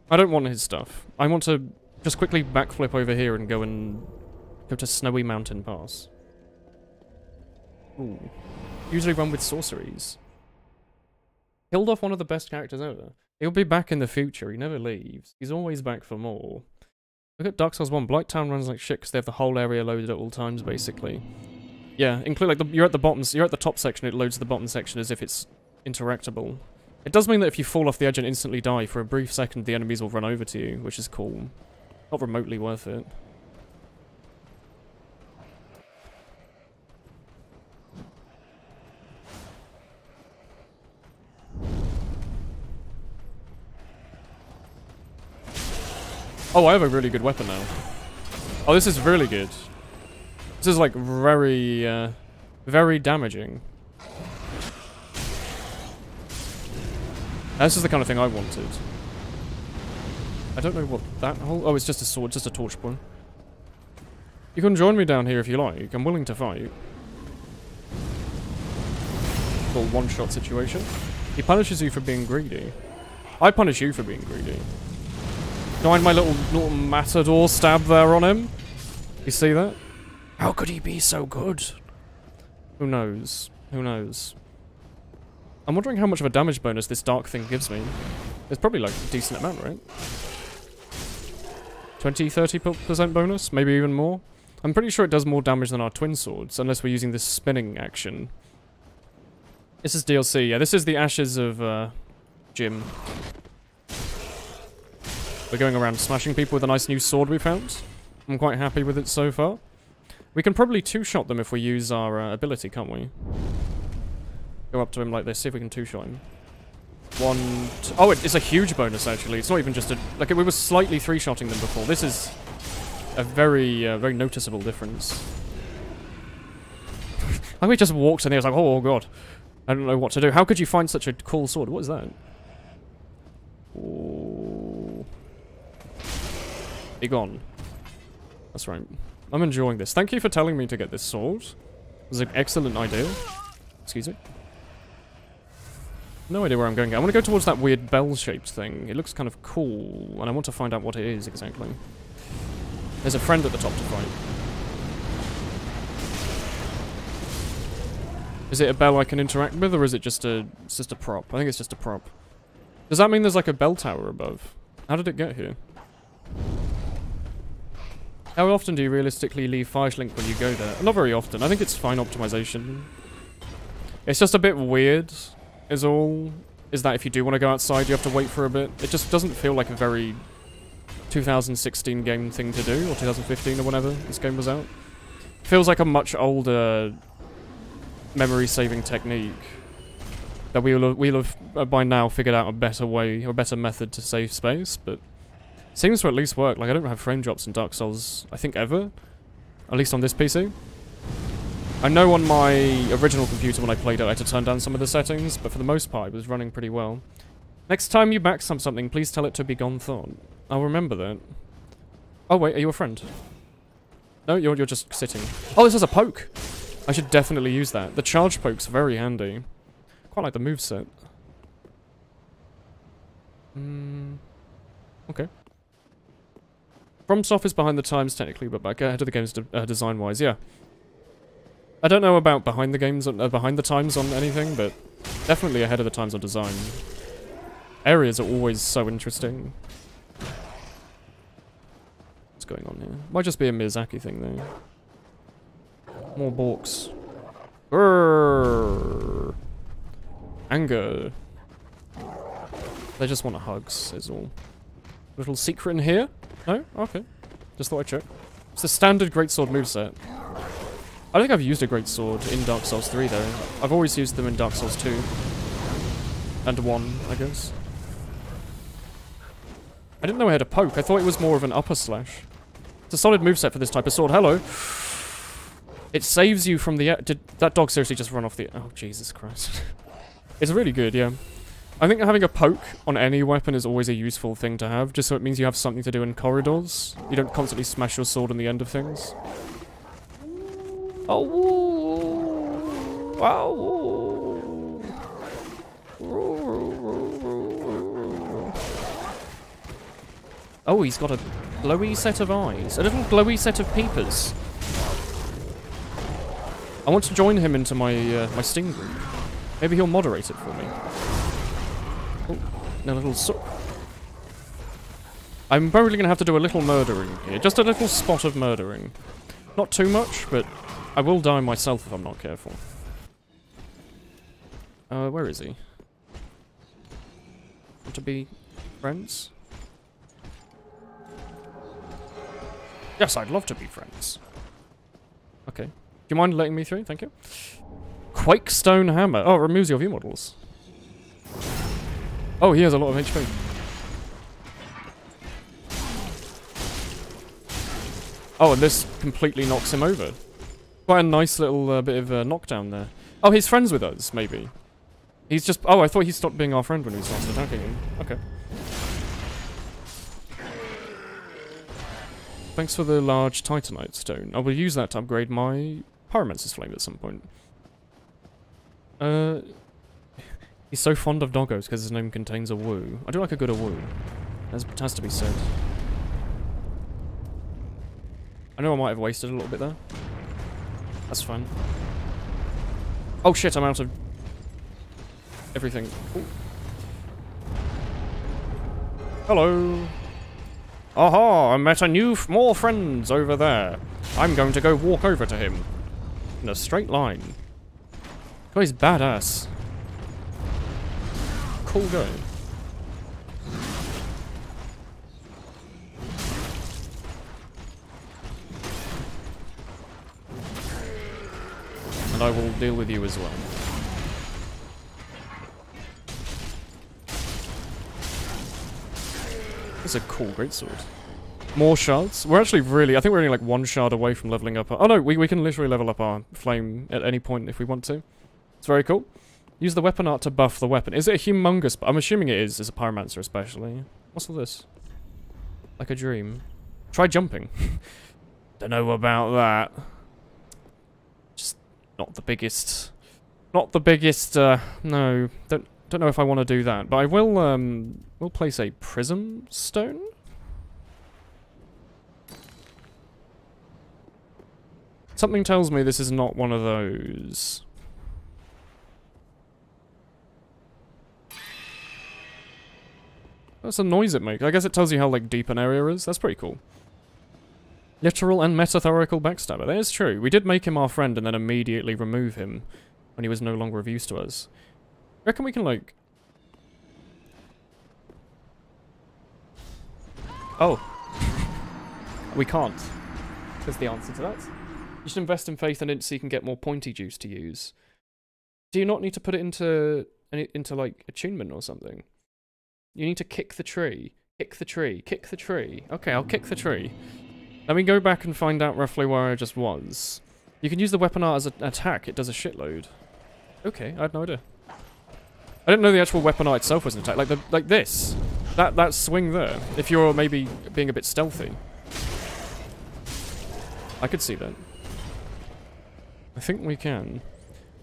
I don't want his stuff. I want to just quickly backflip over here and go to Snowy Mountain Pass. Ooh. Usually run with sorceries. Killed off one of the best characters ever. He'll be back in the future. He never leaves. He's always back for more. Look at Dark Souls 1. Blighttown runs like shit because they have the whole area loaded at all times, basically. Yeah, include like you're at the top section. It loads the bottom section as if it's interactable. It does mean that if you fall off the edge and instantly die, for a brief second, the enemies will run over to you, which is cool. Not remotely worth it. Oh, I have a really good weapon now. Oh, this is really good. This is like very, very damaging. This is the kind of thing I wanted. I don't know what that whole... Oh, it's just a sword, just a torch point. You can join me down here if you like. I'm willing to fight. Little one-shot situation. He punishes you for being greedy. I punish you for being greedy. Find my little matador stab there on him. You see that? How could he be so good? Who knows? Who knows? I'm wondering how much of a damage bonus this dark thing gives me. It's probably like a decent amount, right? 20-30% bonus? Maybe even more? I'm pretty sure it does more damage than our twin swords, unless we're using this spinning action. This is DLC. Yeah, this is the Ashes of Jim. We're going around smashing people with a nice new sword we found. I'm quite happy with it so far. We can probably two-shot them if we use our ability, can't we? Go up to him like this, see if we can two-shot him. Oh, it's a huge bonus, actually. It's not even just a... Like, we were slightly three-shotting them before. This is a very, very noticeable difference. Like, we just walked in here, I was like, oh god. I don't know what to do. How could you find such a cool sword? What is that? Oh... Be gone. That's right. I'm enjoying this. Thank you for telling me to get this sword. It was an excellent idea. Excuse me. No idea where I'm going. I want to go towards that weird bell-shaped thing. It looks kind of cool, and I want to find out what it is exactly. There's a friend at the top to fight. Is it a bell I can interact with, or is it just a... It's just a prop? I think it's just a prop. Does that mean there's like a bell tower above? How did it get here? How often do you realistically leave Fireshlink when you go there? Not very often. I think it's fine optimization. It's just a bit weird, is all. Is that if you do want to go outside, you have to wait for a bit. It just doesn't feel like a very 2016 game thing to do, or 2015 or whenever this game was out. Feels like a much older memory-saving technique. That we'll have by now figured out a better way, or a better method to save space, but... Seems to at least work. Like, I don't have frame drops in Dark Souls, I think, ever. At least on this PC. I know on my original computer when I played it, I had to turn down some of the settings, but for the most part, it was running pretty well. Next time you backstab something, please tell it to be gone thought. I'll remember that. Oh wait, are you a friend? No, you're just sitting. Oh, this has a poke! I should definitely use that. The charge poke's very handy. Quite like the moveset. Okay. FromSoft is behind the times technically, but back ahead of the games design-wise, yeah. I don't know about behind the times on anything, but definitely ahead of the times on design. Areas are always so interesting. What's going on here? Might just be a Miyazaki thing though. More Borks. Grrr. Anger. They just want hugs, is all. Little secret in here? No? Okay. Just thought I'd check. It's the standard greatsword moveset. I don't think I've used a greatsword in Dark Souls 3 though. I've always used them in Dark Souls 2. And 1, I guess. I didn't know I had a poke. I thought it was more of an upper slash. It's a solid moveset for this type of sword. Hello! It saves you from the... Did that dog seriously just run off the... Oh, Jesus Christ. It's really good, yeah. I think having a poke on any weapon is always a useful thing to have, just so it means you have something to do in corridors. You don't constantly smash your sword on the end of things. Oh, wow. Oh, he's got a glowy set of eyes. A little glowy set of peepers. I want to join him into my my Steam group. Maybe he'll moderate it for me. Oh, a little sook. I'm probably going to have to do a little murdering here. Just a little spot of murdering. Not too much, but I will die myself if I'm not careful. Where is he? Want to be friends? Yes, I'd love to be friends. Okay. Do you mind letting me through? Thank you. Quakestone Hammer. Oh, it removes your view models. Oh, he has a lot of HP. Oh, and this completely knocks him over. Quite a nice little bit of knockdown there. Oh, he's friends with us, maybe. He's just... Oh, I thought he stopped being our friend when he started attacking him. Okay. Thanks for the large Titanite stone. I will use that to upgrade my Pyromancer's Flame at some point. He's so fond of doggos because his name contains Awoo. I do like a good Awoo. It has to be said. I know I might have wasted a little bit there. That's fine. Oh shit, I'm out of everything. Ooh. Hello. Aha, I met more friends over there. I'm going to go walk over to him. In a straight line. God, he's badass. Cool guy. And I will deal with you as well. It's a cool greatsword. More shards? We're actually really... I think we're only like 1 shard away from leveling up our... Oh no, we can literally level up our flame at any point if we want to. It's very cool. Use the weapon art to buff the weapon. Is it a humongous... I'm assuming it is, as a pyromancer especially. What's all this? Like a dream. Try jumping. Don't know about that. Just not the biggest... Not the biggest, no. Don't know if I want to do that. But I will, we'll place a prism stone. Something tells me this is not one of those. That's the noise it makes. I guess it tells you how, like, deep an area is. That's pretty cool. Literal and metaphorical backstabber. That is true. We did make him our friend and then immediately remove him when he was no longer of use to us. I reckon we can, like... Oh. We can't. That's the answer to that. You should invest in faith and it so you can get more pointy juice to use. Do you not need to put it into like attunement or something? You need to kick the tree. Kick the tree. Kick the tree. Okay, I'll kick the tree. Let me go back and find out roughly where I just was. You can use the weapon art as an attack. It does a shitload. Okay, I had no idea. I didn't know the actual weapon art itself was an attack. Like this. That swing there. If you're maybe being a bit stealthy. I could see that. I think we can.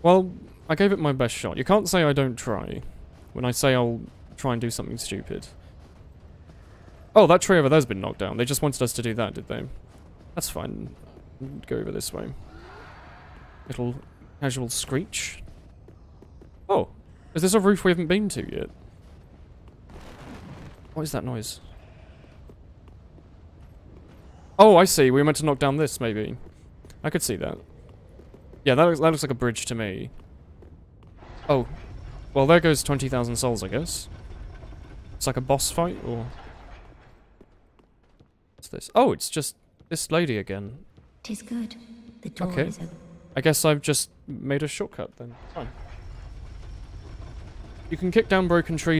Well, I gave it my best shot. You can't say I don't try when I say I'll try and do something stupid. Oh, that tree over there's been knocked down. They just wanted us to do that, did they? That's fine. Go over this way. Little casual screech. Oh, is this a roof we haven't been to yet? What is that noise? Oh, I see. We were meant to knock down this, maybe. I could see that. Yeah, that looks like a bridge to me. Oh. Well, there goes 20,000 souls, I guess. It's like a boss fight, or... What's this? Oh, it's just this lady again. 'Tis good. The door Okay. is open. I guess I've just made a shortcut, then. Fine. You can kick down broken trees